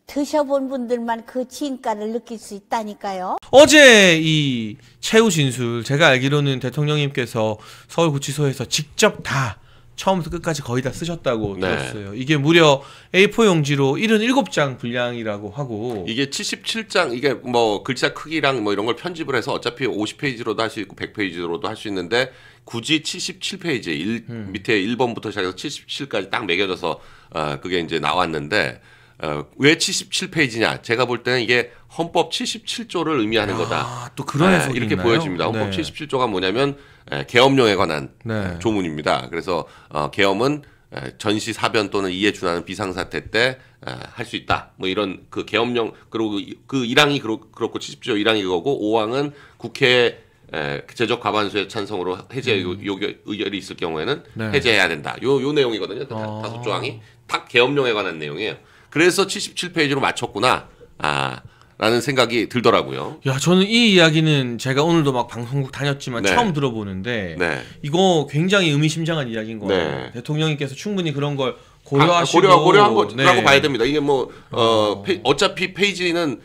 드셔본 분들만 그 진가를 느낄 수 있다니까요. 어제 이 최후 진술 제가 알기로는 대통령님께서 서울구치소에서 직접 다 처음부터 끝까지 거의 다 쓰셨다고 들었어요. 이게 무려 A4 용지로 77장 분량이라고 하고 이게 77장 이게 뭐 글자 크기랑 뭐 이런 걸 편집을 해서 어차피 50페이지로도 할 수 있고 100페이지로도 할 수 있는데 굳이 77페이지 밑에 1번부터 시작해서 77까지 딱 매겨져서 그게 이제 나왔는데 왜 77페이지냐? 제가 볼 때는 이게 헌법 77조를 의미하는 거다. 또 그런 해석이 이렇게 있나요? 보여집니다. 헌법 77조가 뭐냐면 계엄령에 관한 네. 조문입니다. 그래서 계엄은 전시 사변 또는 이에 준하는 비상사태 때 할 수 있다. 뭐 이런 그 계엄령 그리고 그 1항이 그렇고 70조 1항이 그거고 5항은 국회 제적 과반수의 찬성으로 해제 의결이 있을 경우에는 네. 해제해야 된다. 요 내용이거든요. 다섯 조항이 딱 계엄령에 관한 내용이에요. 그래서 77페이지로 맞췄구나. 라는 생각이 들더라고요. 야, 저는 이 이야기는 제가 오늘도 막 방송국 다녔지만 네. 처음 들어보는데 네. 이거 굉장히 의미심장한 이야기인 것 같아요. 네. 대통령님께서 충분히 그런 걸 고려하시고 고려한 거라고 네. 봐야 됩니다. 이게 뭐 어차피 페이지는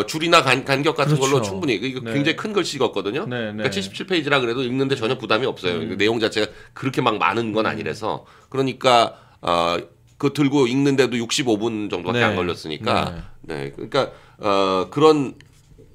줄이나 간격 같은 그렇죠. 걸로 충분히 이거 네. 굉장히 큰 글씨 같거든요. 네, 네. 그러니까 77페이지라 그래도 읽는데 전혀 부담이 없어요. 내용 자체가 그렇게 막 많은 건 아니라서 그러니까 그 들고 읽는데도 65분 정도밖에 네. 안 걸렸으니까 네. 그러니까 그런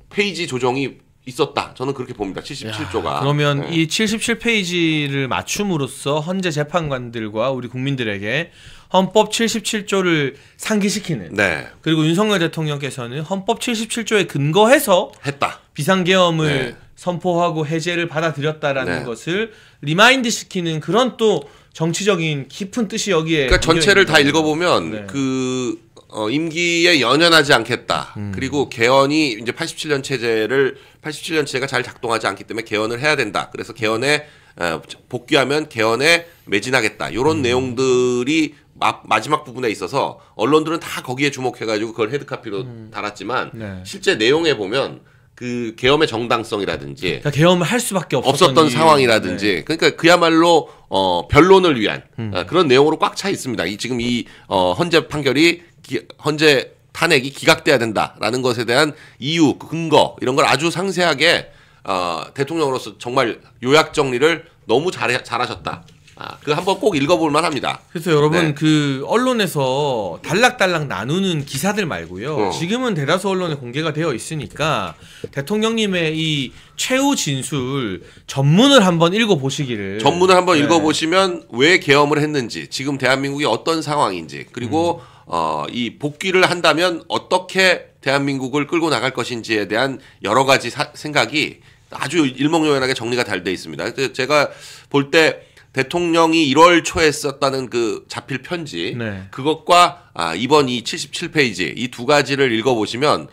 페이지 조정이 있었다. 저는 그렇게 봅니다. 77조가. 그러면 네. 이 77페이지를 맞춤으로써 헌재 재판관들과 우리 국민들에게 헌법 77조를 상기시키는 네. 그리고 윤석열 대통령께서는 헌법 77조에 근거해서 했다. 비상계엄을 네. 선포하고 해제를 받아들였다라는 네. 것을 리마인드 시키는 그런 또 정치적인 깊은 뜻이 여기에 그러니까 전체를 다 담겨 있는 읽어보면 네. 그 임기에 연연하지 않겠다. 그리고 개헌이 이제 87년 체제가 잘 작동하지 않기 때문에 개헌을 해야 된다. 그래서 개헌에 복귀하면 개헌에 매진하겠다. 이런 내용들이 마지막 부분에 있어서 언론들은 다 거기에 주목해가지고 그걸 헤드카피로 달았지만 네. 실제 내용에 보면 그 계엄의 정당성이라든지 그러니까 계엄을 할 수밖에 없었던 이유. 상황이라든지 네. 그러니까 그야말로 변론을 위한 그런 내용으로 꽉 차 있습니다. 지금 이 헌재 판결이 헌재 탄핵이 기각돼야 된다라는 것에 대한 이유, 근거 이런 걸 아주 상세하게 대통령으로서 정말 요약 정리를 너무 잘하셨다. 그 한번 꼭 읽어볼 만합니다. 그래서 여러분 네. 그 언론에서 달락달락 나누는 기사들 말고요. 지금은 대다수 언론에 공개가 되어 있으니까 대통령님의 이 최후 진술 전문을 한번 읽어보시기를. 전문을 한번 네. 읽어보시면 왜 계엄을 했는지, 지금 대한민국이 어떤 상황인지, 그리고 이 복귀를 한다면 어떻게 대한민국을 끌고 나갈 것인지에 대한 여러 가지 생각이 아주 일목요연하게 정리가 잘 돼 있습니다. 그래서 제가 볼 때 대통령이 1월 초에 썼다는 그 자필 편지, 네. 그것과 이번 이 77페이지 이 두 가지를 읽어보시면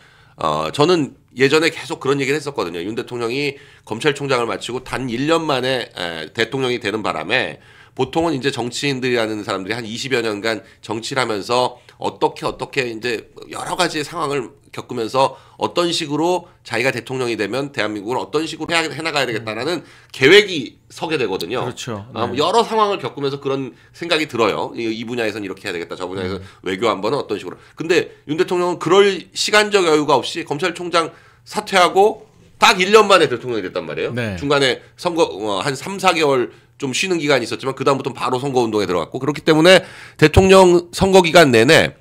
저는 예전에 계속 그런 얘기를 했었거든요. 윤 대통령이 검찰총장을 마치고 단 1년 만에 대통령이 되는 바람에 보통은 이제 정치인들이라는 사람들이 한 20여 년간 정치를 하면서 어떻게 이제 여러 가지의 상황을 겪으면서 어떤 식으로 자기가 대통령이 되면 대한민국을 어떤 식으로 해나가야 되겠다라는 계획이 서게 되거든요. 그렇죠. 네. 여러 상황을 겪으면서 그런 생각이 들어요. 이 분야에서는 이렇게 해야 되겠다. 저 분야에서 외교 한번은 어떤 식으로. 근데 윤 대통령은 그럴 시간적 여유가 없이 검찰총장 사퇴하고 딱 1년 만에 대통령이 됐단 말이에요. 네. 중간에 선거 한 3, 4개월 좀 쉬는 기간이 있었지만 그다음부터는 바로 선거운동에 들어갔고, 그렇기 때문에 대통령 선거 기간 내내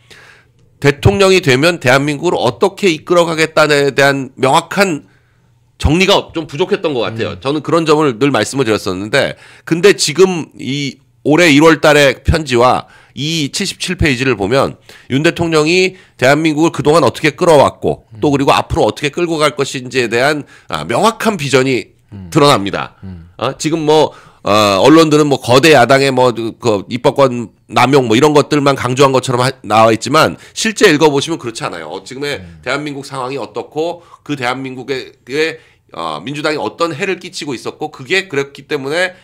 대통령이 되면 대한민국을 어떻게 이끌어가겠다에 대한 명확한 정리가 좀 부족했던 것 같아요. 저는 그런 점을 늘 말씀을 드렸었는데, 근데 지금 이 올해 1월 달의 편지와 이 77페이지를 보면 윤 대통령이 대한민국을 그동안 어떻게 끌어왔고 또 그리고 앞으로 어떻게 끌고 갈 것인지에 대한 명확한 비전이 드러납니다. 지금 뭐 언론들은 뭐 거대 야당의 뭐 그 입법권 남용 뭐 이런 것들만 강조한 것처럼 나와 있지만 실제 읽어보시면 그렇지 않아요. 지금의 대한민국 상황이 어떻고 그 대한민국의 민주당이 어떤 해를 끼치고 있었고 그게 그랬기 때문에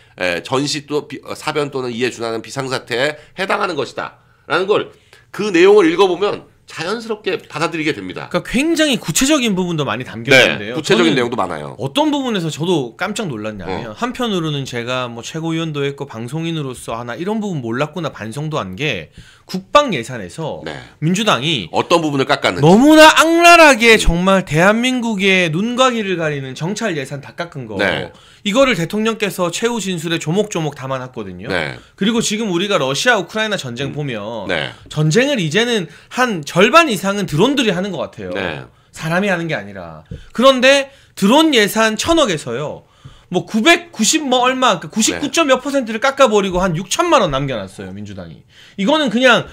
전시 또 사변 또는 이에 준하는 비상사태에 해당하는 것이다라는 걸 그 내용을 읽어보면 자연스럽게 받아들이게 됩니다. 그러니까 굉장히 구체적인 부분도 많이 담겨 있는데요. 네, 구체적인 내용도 많아요. 어떤 부분에서 저도 깜짝 놀랐냐면 한편으로는 제가 뭐 최고위원도 했고 방송인으로서 하나 이런 부분 몰랐구나 반성도 한 게 국방 예산에서 네. 민주당이 어떤 부분을 깎았는지. 너무나 악랄하게 정말 대한민국의 눈과 귀를 가리는 정찰 예산 다 깎은 거. 네. 이거를 대통령께서 최후 진술에 조목조목 담아놨거든요. 네. 그리고 지금 우리가 러시아 우크라이나 전쟁 보면 네. 전쟁을 이제는 한 절반 이상은 드론들이 하는 것 같아요. 네. 사람이 하는 게 아니라. 그런데 드론 예산 1,000억에서요. 뭐 990 뭐 얼마, 99점 몇 %를 깎아버리고 한 6천만 원 남겨놨어요 민주당이. 이거는 그냥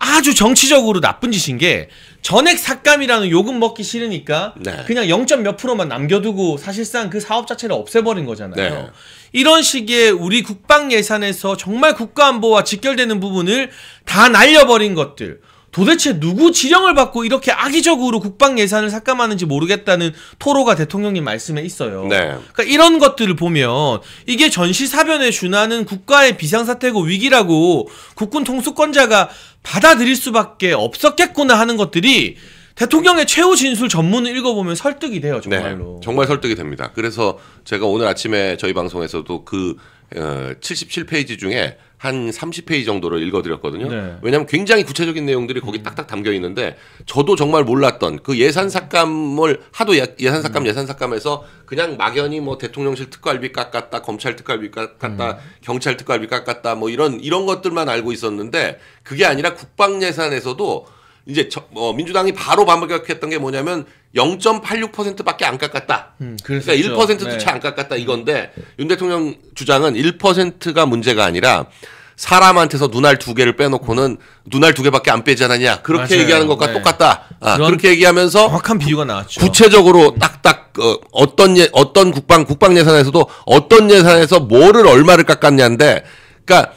아주 정치적으로 나쁜 짓인 게 전액 삭감이라는 요금 먹기 싫으니까 네. 그냥 0. 몇 %만 남겨두고 사실상 그 사업 자체를 없애버린 거잖아요. 네. 이런 식의 우리 국방 예산에서 정말 국가안보와 직결되는 부분을 다 날려버린 것들. 도대체 누구 지령을 받고 이렇게 악의적으로 국방 예산을 삭감하는지 모르겠다는 토로가 대통령님 말씀에 있어요. 네. 그러니까 이런 것들을 보면 이게 전시사변에 준하는 국가의 비상사태고 위기라고 국군 통수권자가 받아들일 수밖에 없었겠구나 하는 것들이 대통령의 최후 진술 전문을 읽어보면 설득이 돼요. 정말로. 네, 정말 설득이 됩니다. 그래서 제가 오늘 아침에 저희 방송에서도 그 77페이지 중에 한 30페이지 정도를 읽어드렸거든요. 네. 왜냐하면 굉장히 구체적인 내용들이 거기 딱딱 담겨 있는데 저도 정말 몰랐던 그 예산 삭감을 하도 예산 삭감해서 그냥 막연히 뭐 대통령실 특활비 깎았다, 검찰 특활비 깎았다, 경찰 특활비 깎았다, 뭐 이런 것들만 알고 있었는데 그게 아니라 국방 예산에서도 이제 민주당이 바로 반박했던 게 뭐냐면 0.86%밖에 안 깎았다. 그러니까 1%도 채 안 깎았다 이건데 윤 대통령 주장은 1%가 문제가 아니라 사람한테서 눈알 2개를 빼놓고는 눈알 2개밖에 안 빼지 않았냐. 그렇게 맞아요. 얘기하는 것과 네. 똑같다. 그렇게 얘기하면서 정확한 비유가 나왔죠. 구체적으로 딱딱 어떤 국방 예산에서도 어떤 예산에서 뭐를 얼마를 깎았냐인데 그러니까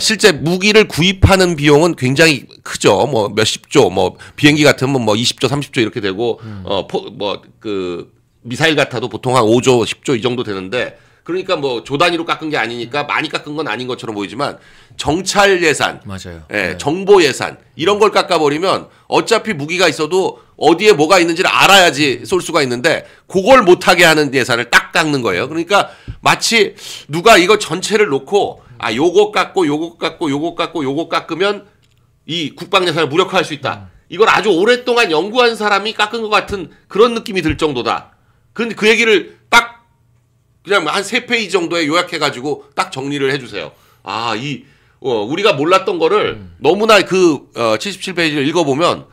실제 무기를 구입하는 비용은 굉장히 크죠. 뭐 몇십조, 뭐 비행기 같으면 뭐 20조, 30조 이렇게 되고 미사일 같아도 보통 한 5조, 10조 이 정도 되는데 그러니까 뭐 조 단위로 깎은 게 아니니까 많이 깎은 건 아닌 것처럼 보이지만 정찰 예산, 맞아요. 예, 네. 정보 예산 이런 걸 깎아버리면 어차피 무기가 있어도 어디에 뭐가 있는지를 알아야지 쏠 수가 있는데 그걸 못하게 하는 예산을 딱 깎는 거예요. 그러니까 마치 누가 이거 전체를 놓고 요거 깎고 요거 깎고 요거 깎고 요거 깎으면 이 국방 예산을 무력화할 수 있다. 이걸 아주 오랫동안 연구한 사람이 깎은 것 같은 그런 느낌이 들 정도다. 그런데 그 얘기를 딱 그냥 한 3페이지 정도에 요약해가지고 딱 정리를 해주세요. 우리가 몰랐던 거를 너무나 그 77페이지를 읽어보면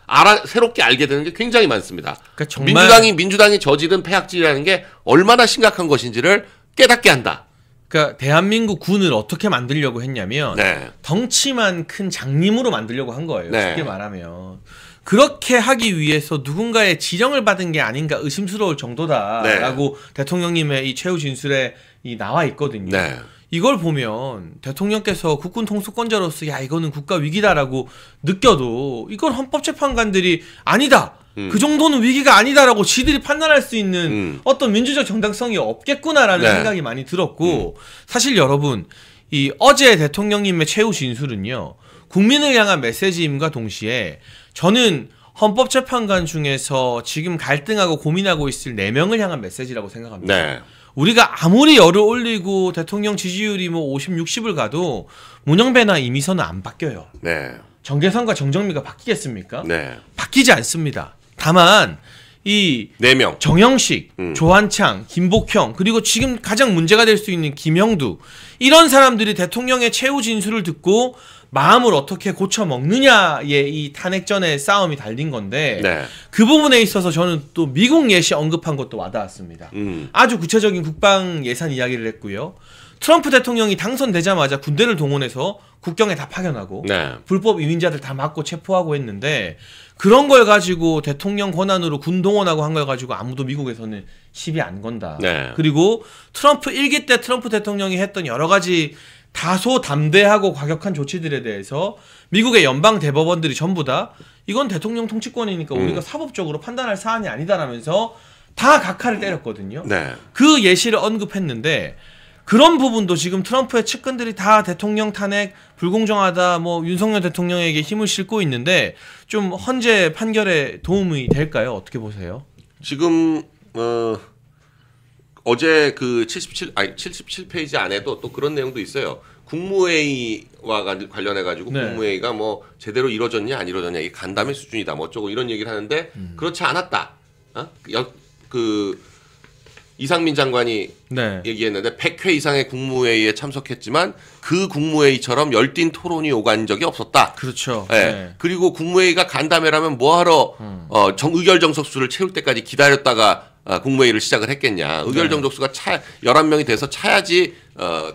새롭게 알게 되는 게 굉장히 많습니다. 그러니까 정말 민주당이 저지른 폐악질이라는 게 얼마나 심각한 것인지를 깨닫게 한다. 그러니까 대한민국 군을 어떻게 만들려고 했냐면 네. 덩치만 큰 장님으로 만들려고 한 거예요. 네. 쉽게 말하면. 그렇게 하기 위해서 누군가의 지령을 받은 게 아닌가 의심스러울 정도다라고 대통령님의 이 최후 진술에 나와 있거든요. 네. 이걸 보면 대통령께서 국군 통수권자로서 야 이거는 국가 위기다라고 느껴도 이걸 헌법재판관들이 아니다. 그 정도는 위기가 아니다라고 지들이 판단할 수 있는 어떤 민주적 정당성이 없겠구나라는 생각이 많이 들었고 사실 여러분 이 어제 대통령님의 최후 진술은요. 국민을 향한 메시지임과 동시에 저는 헌법재판관 중에서 지금 갈등하고 고민하고 있을 4명을 향한 메시지라고 생각합니다. 네. 우리가 아무리 열을 올리고 대통령 지지율이 뭐 50, 60을 가도 문영배나 이미선은 안 바뀌어요. 네. 정계선과 정정미가 바뀌겠습니까? 네. 바뀌지 않습니다. 다만 이 4명. 정영식, 조한창, 김복형 그리고 지금 가장 문제가 될 수 있는 김영두 이런 사람들이 대통령의 최후 진술을 듣고 마음을 어떻게 고쳐 먹느냐의 이 탄핵전의 싸움이 달린 건데 네. 그 부분에 있어서 저는 또 미국 예시 언급한 것도 와닿았습니다. 아주 구체적인 국방 예산 이야기를 했고요. 트럼프 대통령이 당선되자마자 군대를 동원해서 국경에 다 파견하고 불법 이민자들 다 막고 체포하고 했는데 그런 걸 가지고 대통령 권한으로 군 동원하고 한 걸 가지고 아무도 미국에서는 시비 안 건다. 그리고 트럼프 1기 때 트럼프 대통령이 했던 여러 가지 다소 담대하고 과격한 조치들에 대해서 미국의 연방 대법원들이 전부 다 이건 대통령 통치권이니까 우리가 사법적으로 판단할 사안이 아니다라면서 다 각하를 때렸거든요. 그 예시를 언급했는데 그런 부분도 지금 트럼프의 측근들이 다 대통령 탄핵 불공정하다 뭐 윤석열 대통령에게 힘을 싣고 있는데 좀 헌재 판결에 도움이 될까요? 어떻게 보세요? 지금 어제 그 77페이지 안에도 또 그런 내용도 있어요. 국무회의와 관련해 가지고 국무회의가 뭐 제대로 이루어졌냐 안 이루어졌냐 이게 간담회 수준이다 뭐 어쩌고 이런 얘기를 하는데 그렇지 않았다. 이상민 장관이 얘기했는데 100회 이상의 국무회의에 참석했지만 그 국무회의처럼 열띤 토론이 오간 적이 없었다. 그렇죠. 그리고 국무회의가 간담회라면 뭐하러 의결 정석수를 채울 때까지 기다렸다가 국무회의를 시작을 했겠냐. 의결 정석수가 11명이 돼서 차야지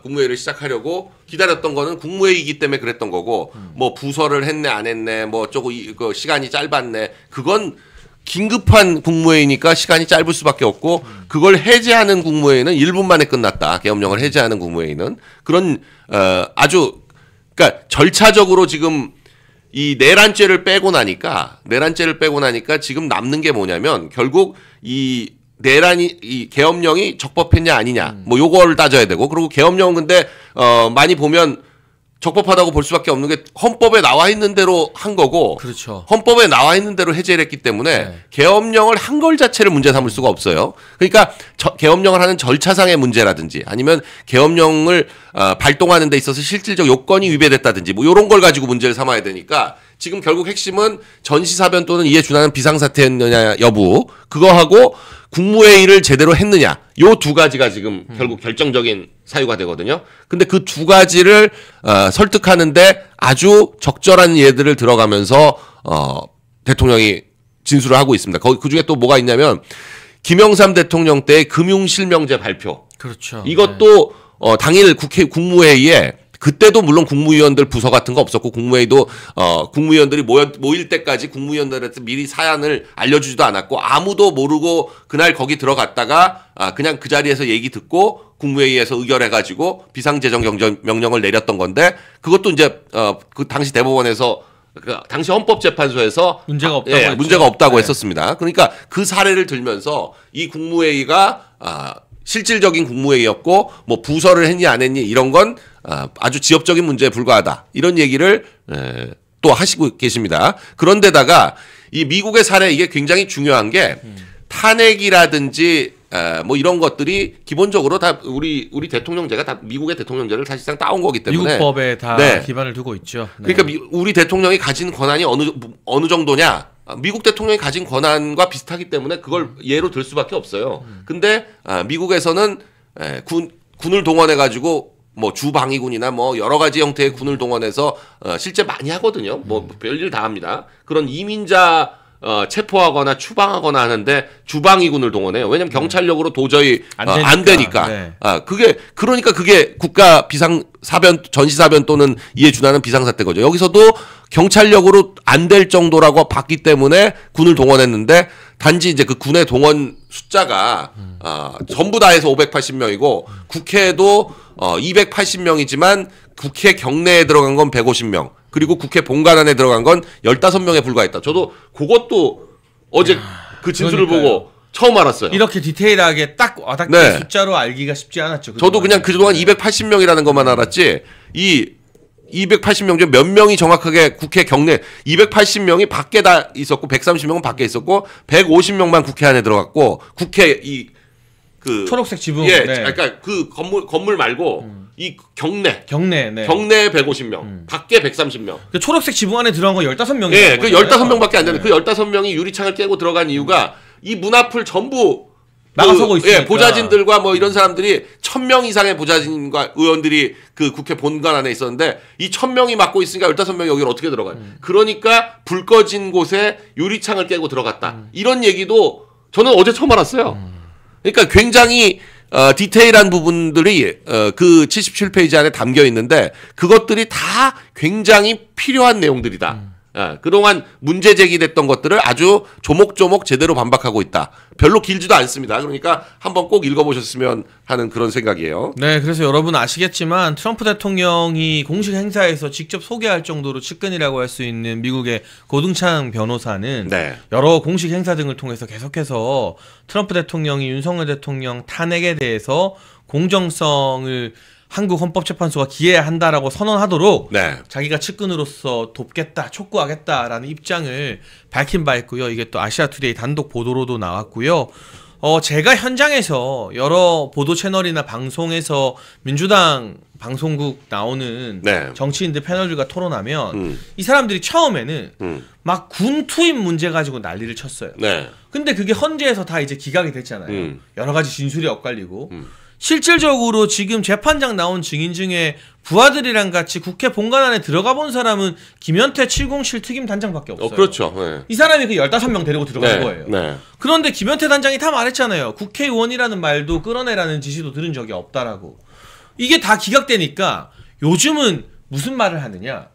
국무회의를 시작하려고 기다렸던 거는 국무회의이기 때문에 그랬던 거고 뭐 부서를 했네 안 했네 뭐 조금 그 시간이 짧았네 그건 긴급한 국무회의니까 시간이 짧을 수밖에 없고 그걸 해제하는 국무회의는 1분 만에 끝났다. 계엄령을 해제하는 국무회의는 그런 아주 그러니까 절차적으로 지금 이 내란죄를 빼고 나니까 지금 남는 게 뭐냐면 결국 이 내란이 이 계엄령이 적법했냐 아니냐 뭐 요거를 따져야 되고 그리고 계엄령은 근데 많이 보면 적법하다고 볼 수밖에 없는 게 헌법에 나와 있는 대로 한 거고 그렇죠. 헌법에 나와 있는 대로 해제를 했기 때문에 계엄령을 한 걸 자체를 문제 삼을 수가 없어요. 그러니까 계엄령을 하는 절차상의 문제라든지 아니면 계엄령을 발동하는 데 있어서 실질적 요건이 위배됐다든지 뭐 이런 걸 가지고 문제를 삼아야 되니까 지금 결국 핵심은 전시사변 또는 이에 준하는 비상사태였느냐 여부 그거하고 국무회의를 제대로 했느냐 요 두 가지가 지금 결국 결정적인 사유가 되거든요. 근데 그 두 가지를 설득하는데 아주 적절한 예들을 들어가면서 대통령이 진술을 하고 있습니다. 그 중에 또 뭐가 있냐면 김영삼 대통령 때 금융실명제 발표. 그렇죠. 이것도 당일 국무회의에 그때도 물론 국무위원들 부서 같은 거 없었고 국무회의도 국무위원들이 모일 때까지 국무위원들한테 미리 사안을 알려주지도 않았고 아무도 모르고 그날 거기 들어갔다가 그냥 그 자리에서 얘기 듣고 국무회의에서 의결해가지고 비상재정명령을 내렸던 건데 그것도 이제 그 당시 대법원에서 그 당시 헌법재판소에서 문제가 없다고 했었습니다. 그러니까 그 사례를 들면서 이 국무회의가 실질적인 국무회의였고 뭐 부서를 했니 안 했니 이런 건 아주 지엽적인 문제에 불과하다 이런 얘기를 또 하시고 계십니다. 그런데다가 이 미국의 사례 이게 굉장히 중요한 게 탄핵이라든지 뭐 이런 것들이 기본적으로 다 우리 대통령제가 다 미국의 대통령제를 사실상 따온 거기 때문에 미국 법에 다 기반을 두고 있죠. 네. 그러니까 우리 대통령이 가진 권한이 어느 정도냐? 미국 대통령이 가진 권한과 비슷하기 때문에 그걸 예로 들 수밖에 없어요. 근데 미국에서는 군을 동원해 가지고 뭐 주방위군이나 뭐 여러 가지 형태의 군을 동원해서 실제 많이 하거든요. 뭐 별일 다 합니다. 그런 이민자 체포하거나 추방하거나 하는데 주방위군을 동원해요. 왜냐면 경찰력으로 도저히 안 되니까. 네. 그러니까 그게 국가 비상사변 전시사변 또는 이에 준하는 비상사태거죠. 여기서도 경찰력으로 안 될 정도라고 봤기 때문에 군을 동원했는데 단지 이제 그 군의 동원 숫자가 전부 다 해서 580명이고 국회에도 280명이지만 국회 경내에 들어간 건 150명. 그리고 국회 본관 안에 들어간 건 15명에 불과했다. 저도 그것도 어제 그 진술을 보고 처음 알았어요. 이렇게 디테일하게 딱 와닿게 숫자로 알기가 쉽지 않았죠. 저도 그냥 그동안 280명이라는 것만 알았지 이 280명 중 몇 명이 정확하게 국회 경내 280명이 밖에 다 있었고 130명은 밖에 있었고 150명만 국회 안에 들어갔고 국회 그 초록색 지붕 그러니까 그 건물 말고 이 경내에 150명, 밖에 130명. 그 초록색 지붕 안에 들어간 거 15명이에요. 예, 그 15명밖에 안 되는 그 15명이 유리창을 깨고 들어간 이유가 이 문 앞을 전부 나가서고 있으니까. 보좌진들과 뭐 이런 사람들이 1000명 이상의 보좌진과 의원들이 그 국회 본관 안에 있었는데 이 1000명이 막고 있으니까 15명이 여기를 어떻게 들어가요? 그러니까 불 꺼진 곳에 유리창을 깨고 들어갔다. 이런 얘기도 저는 어제 처음 알았어요. 그러니까 굉장히 디테일한 부분들이 그 77페이지 안에 담겨 있는데 그것들이 다 굉장히 필요한 내용들이다. 그동안 문제 제기됐던 것들을 아주 조목조목 제대로 반박하고 있다. 별로 길지도 않습니다. 그러니까 한번 꼭 읽어보셨으면 하는 그런 생각이에요. 네, 그래서 여러분 아시겠지만 트럼프 대통령이 공식 행사에서 직접 소개할 정도로 측근이라고 할 수 있는 미국의 고등창 변호사는 여러 공식 행사 등을 통해서 계속해서 트럼프 대통령이 윤석열 대통령 탄핵에 대해서 공정성을 한국 헌법재판소가 기해한다라고 선언하도록 자기가 측근으로서 돕겠다, 촉구하겠다라는 입장을 밝힌 바 있고요. 이게 또 아시아투데이 단독 보도로도 나왔고요. 제가 현장에서 여러 보도 채널이나 방송에서 민주당 방송국 나오는 정치인들 패널들과 토론하면 이 사람들이 처음에는 막 군 투입 문제 가지고 난리를 쳤어요. 근데 그게 헌재에서 다 이제 기각이 됐잖아요. 여러 가지 진술이 엇갈리고. 실질적으로 지금 재판장 나온 증인 중에 부하들이랑 같이 국회 본관 안에 들어가 본 사람은 김현태 707 특임 단장밖에 없어요. 그렇죠. 이 사람이 그 15명 데리고 들어간 거예요. 그런데 김현태 단장이 다 말했잖아요. 국회의원이라는 말도 끌어내라는 지시도 들은 적이 없다라고. 이게 다 기각되니까 요즘은 무슨 말을 하느냐.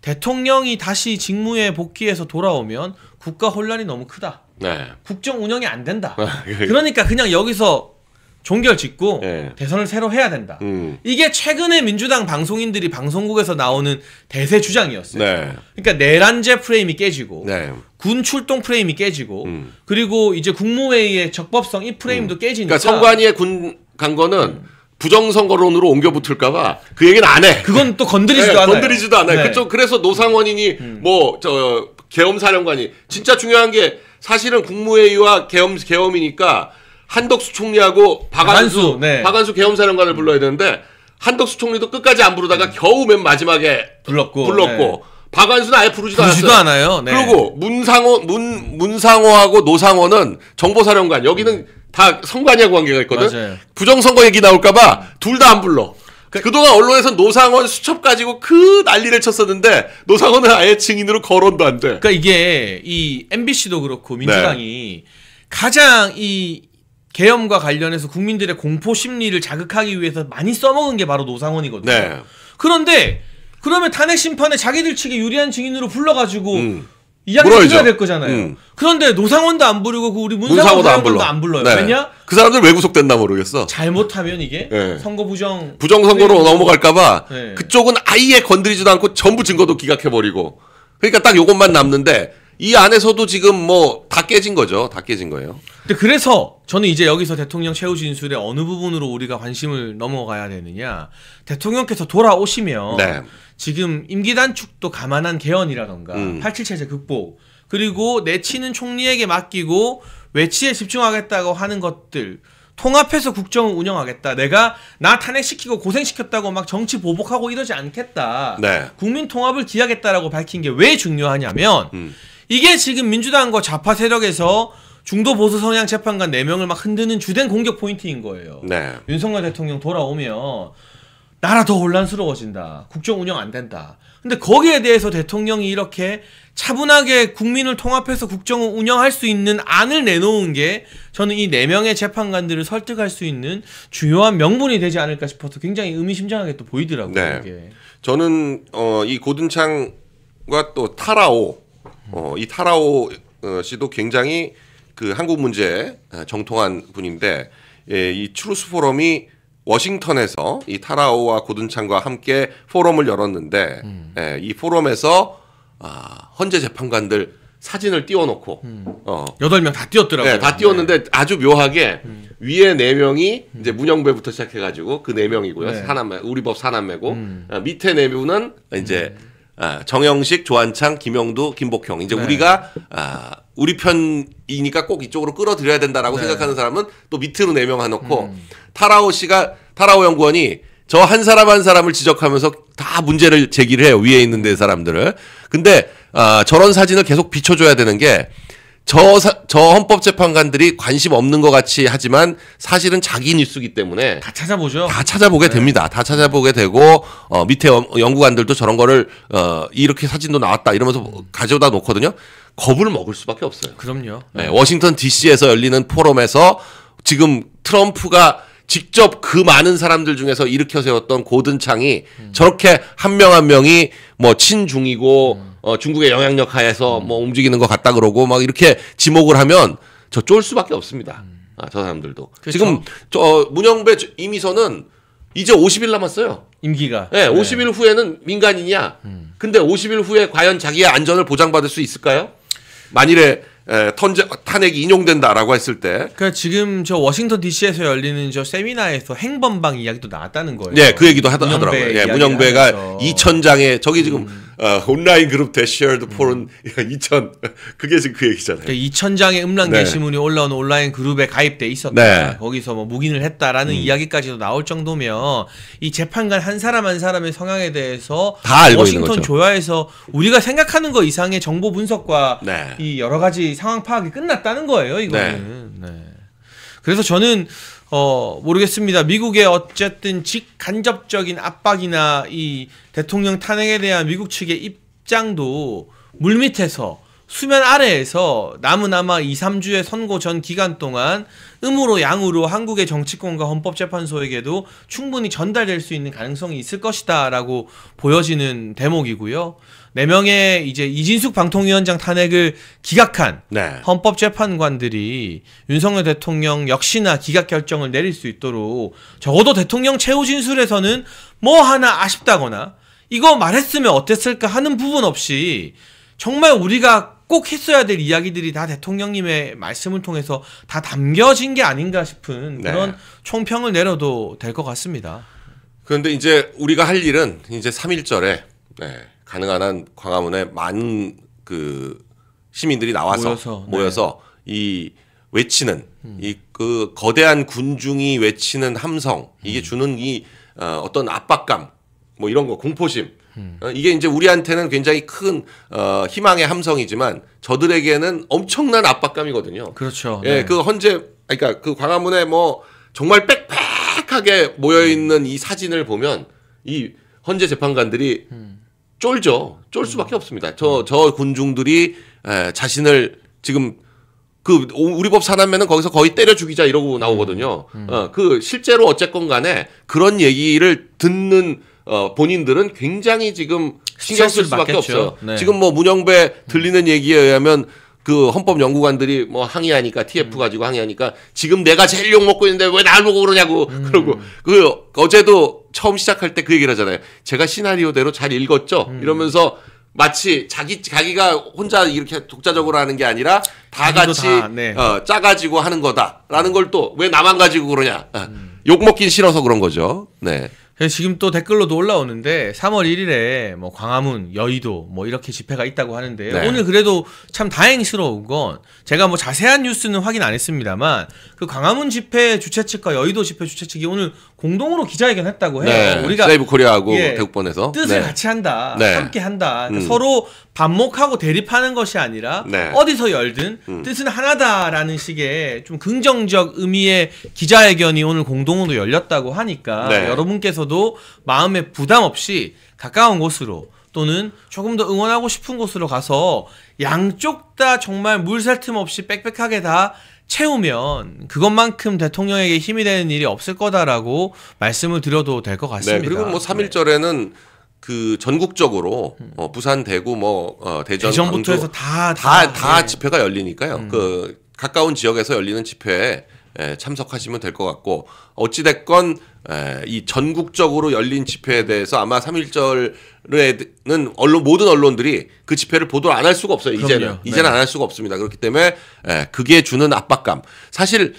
대통령이 다시 직무에 복귀해서 돌아오면 국가 혼란이 너무 크다. 네. 국정 운영이 안 된다. 그러니까 그냥 여기서 종결 짓고 네. 대선을 새로 해야 된다. 이게 최근에 민주당 방송인들이 방송국에서 나오는 대세 주장이었어요. 네. 그러니까 내란제 프레임이 깨지고 네. 군 출동 프레임이 깨지고 그리고 이제 국무회의의 적법성 이 프레임도 깨지니까 그러니까 선관위에 군 간 거는 부정선거론으로 옮겨 붙을까봐 그 얘기는 안 해. 그건 또 건드리지도 네, 않아요. 건드리지도 않아요. 네. 그쪽 그래서 노상원이니 뭐 저 계엄사령관이 진짜 중요한 게 사실은 국무회의와 계엄이니까 한덕수 총리하고 박안수 네. 계엄사령관을 불러야 되는데 한덕수 총리도 끝까지 안 부르다가 겨우 맨 마지막에 불렀고 네. 박안수는 아예 부르지도 않아요. 네. 그리고 문상호하고 노상원은 정보사령관 여기는 다 선관위하고 관계가 있거든. 맞아요. 부정선거 얘기 나올까봐 둘 다 안 불러. 그동안 언론에서 노상원 수첩 가지고 그 난리를 쳤었는데 노상원은 아예 증인으로 거론도 안 돼. 그러니까 이게 이 MBC도 그렇고 민주당이 가장 이 계엄과 관련해서 국민들의 공포 심리를 자극하기 위해서 많이 써먹은 게 바로 노상원이거든요. 네. 그런데 그러면 탄핵 심판에 자기들 측에 유리한 증인으로 불러가지고 이야기를 해야 될 거잖아요. 그런데 노상원도 안 부르고 우리 문상호도 안 불러요. 네. 왜냐? 그 사람들 왜 구속됐나 모르겠어. 잘못하면 이게 네. 선거 부정선거로 넘어갈까봐 네. 그쪽은 아예 건드리지도 않고 전부 증거도 기각해버리고. 그러니까 딱 요것만 남는데 이 안에서도 지금 뭐 다 깨진 거죠. 다 깨진 거예요. 근데 그래서 저는 이제 여기서 대통령 최후 진술의 어느 부분으로 우리가 관심을 넘어가야 되느냐. 대통령께서 돌아오시면 네. 지금 임기 단축도 감안한 개헌이라던가 87 체제 극복 그리고 내치는 총리에게 맡기고 외치에 집중하겠다고 하는 것들 통합해서 국정을 운영하겠다. 내가 나 탄핵시키고 고생시켰다고 막 정치 보복하고 이러지 않겠다. 네. 국민 통합을 기하겠다라고 밝힌 게 왜 중요하냐면 이게 지금 민주당과 좌파 세력에서 중도 보수 성향 재판관 4명을 막 흔드는 주된 공격 포인트인 거예요. 네. 윤석열 대통령 돌아오면 나라 더 혼란스러워진다. 국정 운영 안 된다. 근데 거기에 대해서 대통령이 이렇게 차분하게 국민을 통합해서 국정을 운영할 수 있는 안을 내놓은 게 저는 이 4명의 재판관들을 설득할 수 있는 중요한 명분이 되지 않을까 싶어서 굉장히 의미심장하게 또 보이더라고요. 네. 이게. 저는 이 고든창과 또 타라오 이 타라오 씨도 굉장히 그 한국 문제에 정통한 분인데 이 트루스 포럼이 워싱턴에서 이 타라오와 고든창과 함께 포럼을 열었는데 이 포럼에서 헌재 재판관들 사진을 띄워놓고 8명 다 띄웠더라고요. 네, 다 띄웠는데 아주 묘하게 위에 4명이 이제 문영배부터 시작해가지고 그 4명이고요. 네. 사남매, 우리 법 사남매고 밑에 4명은 이제 정영식, 조한창, 김영두, 김복형. 이제 네. 우리가 우리 편이니까 꼭 이쪽으로 끌어들여야 된다라고 네. 생각하는 사람은 또 밑으로 4명 해놓고 타라오 연구원이 저 한 사람 한 사람을 지적하면서 다 문제를 제기를 해요. 위에 있는 데 사람들을. 근데 저런 사진을 계속 비춰줘야 되는 게 저 헌법재판관들이 관심 없는 것 같이 하지만 사실은 자기 뉴스기 때문에 다 찾아보죠. 다 찾아보게 됩니다. 다 찾아보게 되고 밑에 연구관들도 저런 거를 이렇게 사진도 나왔다 이러면서 가져다 놓거든요. 겁을 먹을 수밖에 없어요. 그럼요. 네, 워싱턴 DC에서 열리는 포럼에서 지금 트럼프가 직접 그 많은 사람들 중에서 일으켜 세웠던 고든창이 저렇게 한 명 한 명이 뭐 친중이고 중국의 영향력 하에서 뭐 움직이는 것 같다 그러고 막 이렇게 지목을 하면 저 쫄 수밖에 없습니다. 저 사람들도. 그렇죠. 지금 저 문영배 이미선은 이제 50일 남았어요. 임기가. 네, 50일 후에는 민간인이야. 근데 50일 후에 과연 자기의 안전을 보장받을 수 있을까요? 만일에 탄핵이 인용된다라고 했을 때. 그러니까 지금 저 워싱턴 DC에서 열리는 저 세미나에서 행범방 이야기도 나왔다는 거예요. 네, 그 얘기도 하더라고요. 예, 문영배가 2,000장의 저기 지금 온라인 그룹 대시어드 폴은 2,000 그게 지금 그 얘기잖아요. 그러니까 2,000장의 음란 네. 게시물이 올라온 온라인 그룹에 가입돼 있었다. 네. 거기서 뭐 묵인을 했다라는 이야기까지도 나올 정도면 이 재판관 한 사람 한 사람의 성향에 대해서 다 알고 있는 워싱턴 거죠. 조야에서 우리가 생각하는 거 이상의 정보 분석과 네. 이 여러 가지 상황 파악이 끝났다는 거예요. 이거는. 네. 그래서 저는 모르겠습니다. 미국의 어쨌든 직간접적인 압박이나 이 대통령 탄핵에 대한 미국 측의 입장도 물밑에서 수면 아래에서 남은 아마 2, 3주의 선고 전 기간 동안 음으로 양으로 한국의 정치권과 헌법재판소에게도 충분히 전달될 수 있는 가능성이 있을 것이다라고 보여지는 대목이고요. 4명의 이제 이진숙 방통위원장 탄핵을 기각한 네. 헌법재판관들이 윤석열 대통령 역시나 기각 결정을 내릴 수 있도록 적어도 대통령 최후 진술에서는 뭐 하나 아쉽다거나 이거 말했으면 어땠을까 하는 부분 없이 정말 우리가 꼭 했어야 될 이야기들이 다 대통령님의 말씀을 통해서 다 담겨진 게 아닌가 싶은 그런 총평을 내려도 될 것 같습니다. 그런데 이제 우리가 할 일은 이제 3.1절에 가능한 한 광화문에 많은 그 시민들이 나와서 모여서 이 외치는 이 그 거대한 군중이 외치는 함성 이게 주는 이 어떤 압박감 뭐 이런 거 공포심 이게 이제 우리한테는 굉장히 큰 희망의 함성이지만 저들에게는 엄청난 압박감이거든요. 그렇죠. 예, 그 그러니까 그 광화문에 뭐 정말 빽빽하게 모여 있는 이 사진을 보면 이 헌재 재판관들이 쫄죠. 쫄 수밖에 없습니다. 저 군중들이 자신을 지금 그 우리 법 사나면은 거기서 거의 때려 죽이자 이러고 나오거든요. 그 실제로 어쨌건 간에 그런 얘기를 듣는 본인들은 굉장히 지금 신경 쓸 수밖에 없어요. 네. 지금 뭐 문영배 들리는 얘기에 의하면 그 헌법 연구관들이 뭐 항의하니까 TF 가지고 항의하니까 지금 내가 제일 욕 먹고 있는데 왜 날 보고 그러냐고 그러고 그 어제도 처음 시작할 때 그 얘기를 하잖아요. 제가 시나리오대로 잘 읽었죠. 이러면서 마치 자기가 혼자 이렇게 독자적으로 하는 게 아니라 다 같이 짜가지고 하는 거다라는 걸 또 왜 나만 가지고 그러냐. 욕 먹긴 싫어서 그런 거죠. 네. 지금 또 댓글로도 올라오는데 3월 1일에 뭐 광화문, 여의도 뭐 이렇게 집회가 있다고 하는데요. 네. 오늘 그래도 참 다행스러운 건 제가 뭐 자세한 뉴스는 확인 안 했습니다만 그 광화문 집회 주최 측과 여의도 집회 주최 측이 오늘 공동으로 기자회견했다고 해요. 네. 우리가 세이브 코리아하고 대국번에서 뜻을 같이 한다, 함께 한다. 그러니까 서로 반목하고 대립하는 것이 아니라 어디서 열든 뜻은 하나다라는 식의 좀 긍정적 의미의 기자회견이 오늘 공동으로 열렸다고 하니까 여러분께서도 마음에 부담 없이 가까운 곳으로 또는 조금 더 응원하고 싶은 곳으로 가서 양쪽 다 정말 물샐 틈 없이 빽빽하게 다 채우면 그것만큼 대통령에게 힘이 되는 일이 없을 거다라고 말씀을 드려도 될 것 같습니다. 네, 그리고 뭐 3.1절에는 그 전국적으로 부산, 대구, 대전, 대전부터 해서 다 집회가 열리니까요. 그 가까운 지역에서 열리는 집회에 참석하시면 될 것 같고 어찌됐건 이 전국적으로 열린 집회에 대해서 아마 3.1절에는 모든 언론들이 그 집회를 보도를 안 할 수가 없어요. 이제는 안 할 수가 없습니다. 그렇기 때문에 그게 주는 압박감. 사실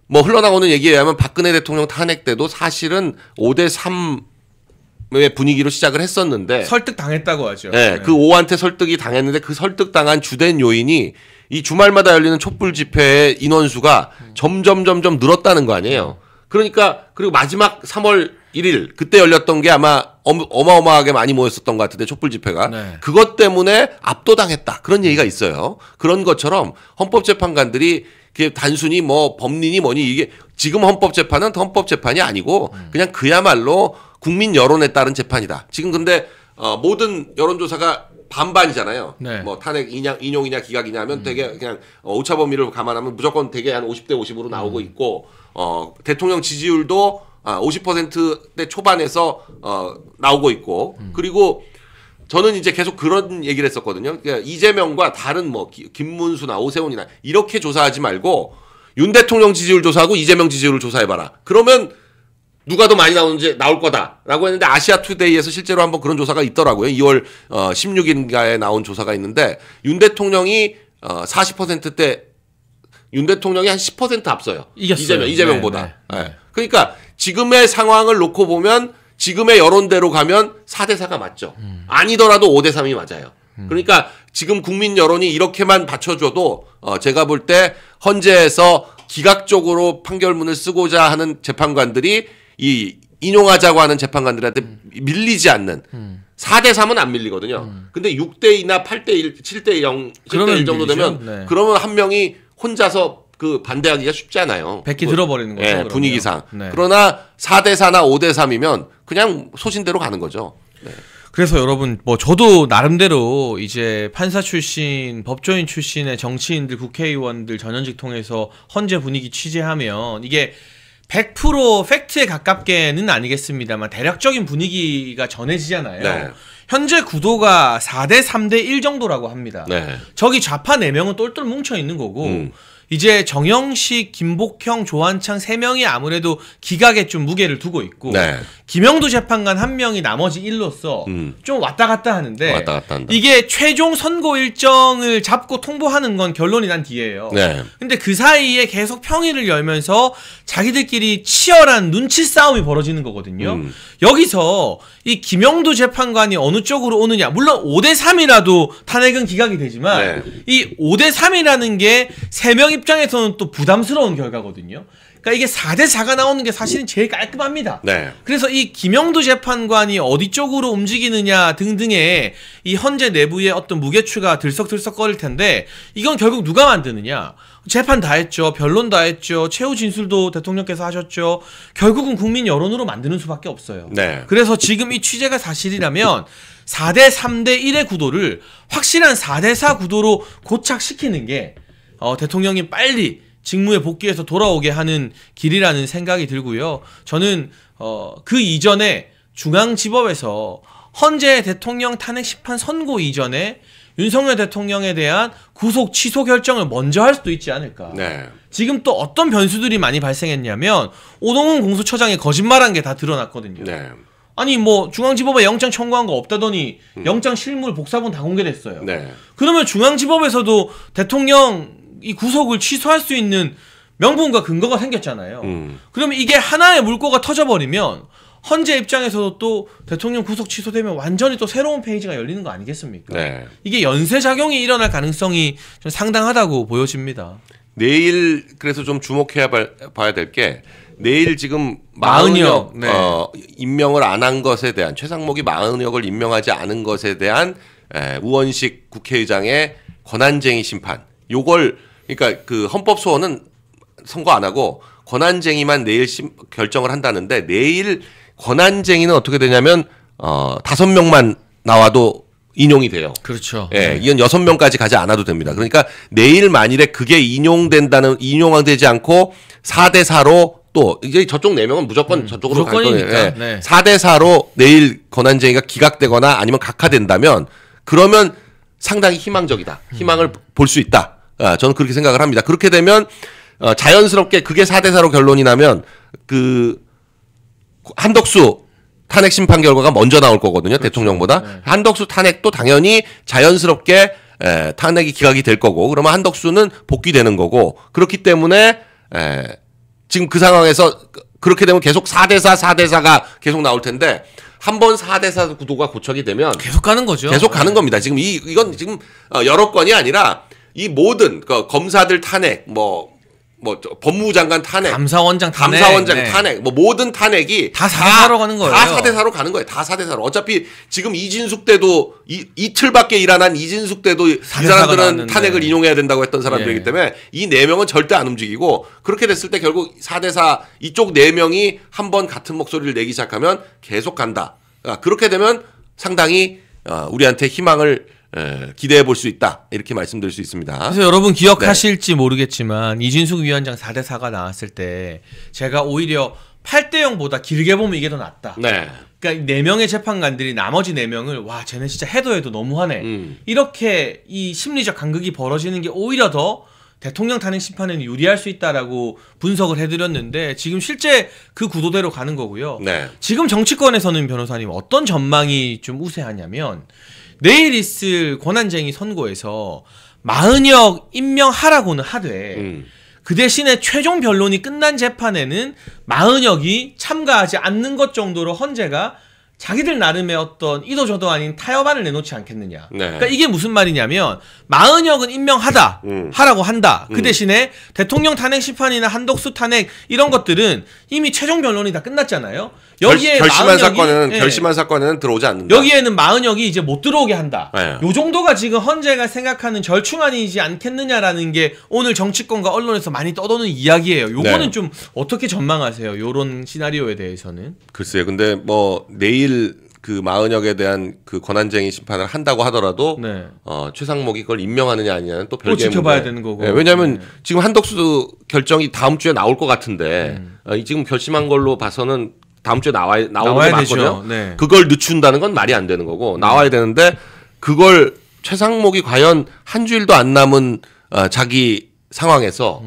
뭐 흘러나오는 얘기에 의하면 박근혜 대통령 탄핵 때도 사실은 5대3의 분위기로 시작을 했었는데 설득당했다고 하죠. 그 5한테 설득이 당했는데 그 설득당한 주된 요인이 이 주말마다 열리는 촛불 집회의 인원수가 점점 늘었다는 거 아니에요. 그러니까 그리고 마지막 3월 1일 그때 열렸던 게 아마 어마어마하게 많이 모였었던 것 같은데 촛불 집회가 그것 때문에 압도당했다 그런 얘기가 있어요. 그런 것처럼 헌법재판관들이 그게 단순히 뭐 법리니 뭐니 이게 지금 헌법재판은 헌법재판이 아니고 그냥 그야말로 국민 여론에 따른 재판이다. 지금 근데 모든 여론조사가 반반이잖아요. 뭐 탄핵 인용이냐 기각이냐 하면 되게 그냥 오차 범위를 감안하면 무조건 되게 한 50대 50으로 나오고 있고 대통령 지지율도 50%대 초반에서 나오고 있고 그리고 저는 이제 계속 그런 얘기를 했었거든요. 그러니까 이재명과 다른 뭐 김문수나 오세훈이나 이렇게 조사하지 말고 윤 대통령 지지율 조사하고 이재명 지지율을 조사해봐라. 그러면 누가 더 많이 나오는지 나올 거다라고 했는데 아시아투데이에서 실제로 한번 그런 조사가 있더라고요. 2월 16일인가에 나온 조사가 있는데 윤 대통령이 40%대 윤 대통령이 한 10% 앞서요. 이겼어요. 이재명보다. 그러니까 지금의 상황을 놓고 보면 지금의 여론대로 가면 4대4가 맞죠. 아니더라도 5대3이 맞아요. 그러니까 지금 국민 여론이 이렇게만 받쳐줘도 제가 볼 때 헌재에서 기각적으로 판결문을 쓰고자 하는 재판관들이 이 인용하자고 하는 재판관들한테 밀리지 않는 4대3은 안 밀리거든요. 근데 6대2나 8대1, 7대0, 7대1 정도 되면 그러면 한 명이 혼자서 그 반대하기가 쉽지 않아요. 백기 들어버리는 거죠. 분위기상. 그러나 4대4나 5대3이면 그냥 소신대로 가는 거죠. 그래서 여러분 뭐 저도 나름대로 이제 판사 출신, 법조인 출신의 정치인들, 국회의원들 전현직 통해서 헌재 분위기 취재하면 이게 100% 팩트에 가깝게는 아니겠습니다만 대략적인 분위기가 전해지잖아요. 네. 현재 구도가 4대 3대 1 정도라고 합니다. 네. 저기 좌파 4명은 똘똘 뭉쳐 있는 거고 이제 정영식, 김복형, 조한창 3명이 아무래도 기각에 좀 무게를 두고 있고 네. 김영두 재판관 1명이 나머지 1로서 좀 왔다 갔다 하는데 왔다 갔다 한다. 이게 최종 선고 일정을 잡고 통보하는 건 결론이 난 뒤에요. 네. 근데 그 사이에 계속 평의를 열면서 자기들끼리 치열한 눈치 싸움이 벌어지는 거거든요. 여기서 이 김영두 재판관이 어느 쪽으로 오느냐, 물론 5대 3이라도 탄핵은 기각이 되지만 이 5대 3이라는 게 3명 입장에서는 또 부담스러운 결과거든요. 그러니까 이게 4대 4가 나오는 게 사실은 제일 깔끔합니다. 네. 그래서 이 김영두 재판관이 어디 쪽으로 움직이느냐 등등의 이 헌재 내부의 어떤 무게추가 들썩들썩거릴 텐데 이건 결국 누가 만드느냐? 재판 다 했죠. 변론 다 했죠. 최후 진술도 대통령께서 하셨죠. 결국은 국민 여론으로 만드는 수밖에 없어요. 네. 그래서 지금 이 취재가 사실이라면 4대 3대 1의 구도를 확실한 4대 4 구도로 고착시키는 게 대통령이 빨리 직무에 복귀해서 돌아오게 하는 길이라는 생각이 들고요. 저는 그 이전에 중앙지법에서 헌재 대통령 탄핵 심판 선고 이전에 윤석열 대통령에 대한 구속 취소 결정을 먼저 할 수도 있지 않을까. 네. 지금 또 어떤 변수들이 많이 발생했냐면 오동훈 공수처장이 거짓말한 게 다 드러났거든요. 네. 아니 뭐 중앙지법에 영장 청구한 거 없다더니 영장 실물 복사본 다 공개됐어요. 네. 그러면 중앙지법에서도 대통령 이 구속을 취소할 수 있는 명분과 근거가 생겼잖아요. 그러면 이게 하나의 물꼬가 터져버리면 헌재 입장에서도 또 대통령 구속 취소되면 완전히 또 새로운 페이지가 열리는 거 아니겠습니까? 네. 이게 연쇄작용이 일어날 가능성이 좀 상당하다고 보여집니다. 내일 그래서 좀 주목해야 봐야 될 게 내일 지금 마은혁 네. 임명을 안 한 것에 대한 최상목이 마은혁을 임명하지 않은 것에 대한 우원식 국회의장의 권한쟁의 심판. 요걸 그러니까 그 헌법소원은 선고 안 하고 권한쟁의만 내일 결정을 한다는데 내일 권한쟁의는 어떻게 되냐면 5명만 나와도 인용이 돼요. 그렇죠. 예, 이건 6명까지 가지 않아도 됩니다. 그러니까 내일 만일에 그게 인용되지 않고 4대 4로 또 이제 저쪽 4명은 무조건 저쪽으로 갈 거예요. 예. 네. 4대 4로 내일 권한쟁의가 기각되거나 아니면 각하된다면 그러면 상당히 희망적이다. 희망을 볼 수 있다. 저는 그렇게 생각을 합니다. 그렇게 되면 자연스럽게 그게 4대 4로 결론이 나면 그 한덕수 탄핵 심판 결과가 먼저 나올 거거든요. 그렇죠. 대통령보다. 네. 한덕수 탄핵도 당연히 자연스럽게 탄핵이 기각이 될 거고 그러면 한덕수는 복귀되는 거고 그렇기 때문에 지금 그 상황에서 그렇게 되면 계속 4대 4, 4대 4가 계속 나올 텐데 한 번 4대 4 구도가 고착이 되면 계속 가는 거죠. 계속 가는 겁니다. 지금 이건 지금 여러 건이 아니라 이 모든 검사들 탄핵 법무부 장관 탄핵, 감사원장 탄핵, 탄핵, 모든 탄핵이 다 4대 4로 가는 거예요. 다 4대 4로 가는 거예요. 다 4대 4로. 어차피 지금 이진숙 때도 이틀밖에 일 안 한 이진숙 때도 이 사람들은 나왔는데. 탄핵을 인용해야 된다고 했던 사람들이기 때문에 이 4명은 절대 안 움직이고 그렇게 됐을 때 결국 4대 4 이쪽 4명이 한번 같은 목소리를 내기 시작하면 계속 간다. 그렇게 되면 상당히 우리한테 희망을 기대해 볼 수 있다. 이렇게 말씀드릴 수 있습니다. 그래서 여러분 기억하실지 모르겠지만 이진숙 위원장 4대 4가 나왔을 때 제가 오히려 8대 0보다 길게 보면 이게 더 낫다. 네. 그러니까 4명의 재판관들이 나머지 4명을 와 쟤네 진짜 해도 너무하네. 이렇게 이 심리적 간극이 벌어지는 게 오히려 더 대통령 탄핵 심판에는 유리할 수 있다라고 분석을 해드렸는데 지금 실제 그 구도대로 가는 거고요. 네. 지금 정치권에서는 변호사님 어떤 전망이 좀 우세하냐면 내일 있을 권한쟁의 선고에서 마은혁 임명하라고는 하되 그 대신에 최종 변론이 끝난 재판에는 마은혁이 참가하지 않는 것 정도로 헌재가 자기들 나름의 어떤 이도저도 아닌 타협안을 내놓지 않겠느냐. 네. 그러니까 이게 무슨 말이냐면 마은혁은 임명하다 하라고 한다. 그 대신에 대통령 탄핵 심판이나 한덕수 탄핵 이런 것들은 이미 최종 변론이 다 끝났잖아요. 여기에 결심한 사건에는 들어오지 않는다. 여기에는 마은혁이 이제 못 들어오게 한다. 네. 요 정도가 지금 헌재가 생각하는 절충안이지 않겠느냐라는 게 오늘 정치권과 언론에서 많이 떠도는 이야기예요. 요거는 좀 어떻게 전망하세요? 요런 시나리오에 대해서는. 글쎄요. 근데 내일 그 마은혁에 대한 그 권한쟁의 심판을 한다고 하더라도 네. 최상목이 그걸 임명하느냐 아니냐는 또 또 별개의 지켜봐야 문제. 되는 거고. 네, 왜냐하면 네. 지금 한덕수 결정이 다음 주에 나올 것 같은데 지금 결심한 걸로 봐서는 다음 주에 나오는 게 맞거든요. 되죠. 네. 그걸 늦춘다는 건 말이 안 되는 거고 나와야 되는데 그걸 최상목이 과연 한 주일도 안 남은 자기 상황에서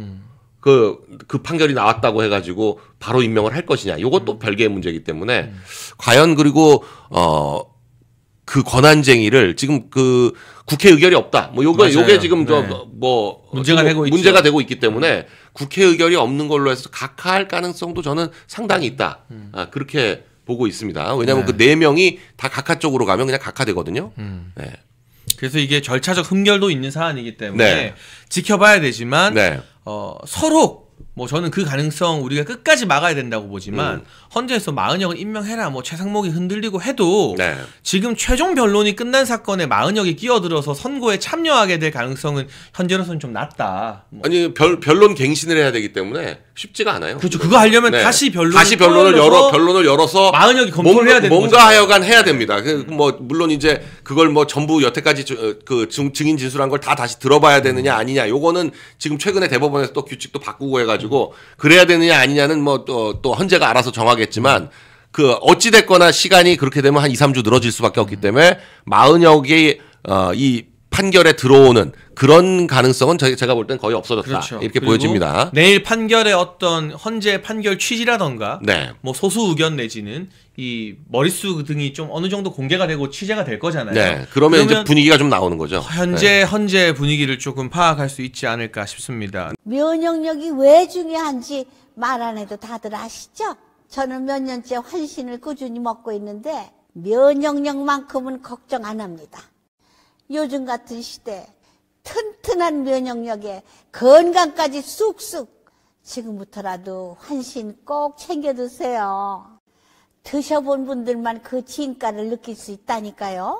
그 판결이 나왔다고 해가지고 바로 임명을 할 것이냐. 이것도 별개의 문제이기 때문에 과연 그리고 그 권한쟁의를 지금 그 국회 의결이 없다. 뭐 요게 지금 네. 문제가 되고 있기 때문에 국회 의결이 없는 걸로 해서 각하할 가능성도 저는 상당히 있다. 그렇게 보고 있습니다. 왜냐하면 네. 그 4명이 다 각하 쪽으로 가면 그냥 각하되거든요. 네. 그래서 이게 절차적 흠결도 있는 사안이기 때문에 네. 지켜봐야 되지만 네. 서로 뭐 저는 그 가능성 우리가 끝까지 막아야 된다고 보지만 헌재에서 마은혁을 임명해라 뭐 최상목이 흔들리고 해도 네. 지금 최종 변론이 끝난 사건에 마은혁이 끼어들어서 선고에 참여하게 될 가능성은 현재로서는 좀 낮다. 뭐. 아니 변론 갱신을 해야 되기 때문에 쉽지가 않아요. 그렇죠. 그거 하려면 네. 다시 변론을 변론을 열어서 마은혁이 검토를 해야 되는 뭔가 거죠. 하여간 해야 됩니다. 뭐 물론 이제 그걸 뭐 전부 여태까지 증인 진술한 걸 다 다시 들어봐야 되느냐 아니냐. 요거는 지금 최근에 대법원에서 또 규칙도 바꾸고 해가지고 그래야 되느냐 아니냐는 뭐 또 헌재가 알아서 정하겠지만 그 어찌 됐거나 시간이 그렇게 되면 한 2, 3주 늘어질 수밖에 없기 때문에 마은혁이 이 판결에 들어오는 그런 가능성은 제가 볼 땐 거의 없어졌다. 그렇죠. 이렇게 그리고 보여집니다. 내일 판결의 어떤 헌재 판결 취지라던가 네. 뭐 소수 의견 내지는 이 머릿수 등이 좀 어느 정도 공개가 되고 취재가 될 거잖아요. 네. 그러면 이제 분위기가 좀 나오는 거죠. 현재 헌재 분위기를 조금 파악할 수 있지 않을까 싶습니다. 면역력이 왜 중요한지 말 안 해도 다들 아시죠? 저는 몇 년째 환신을 꾸준히 먹고 있는데 면역력만큼은 걱정 안 합니다. 요즘 같은 시대 튼튼한 면역력에 건강까지 쑥쑥 지금부터라도 환신 꼭 챙겨 드세요. 드셔본 분들만 그 진가를 느낄 수 있다니까요.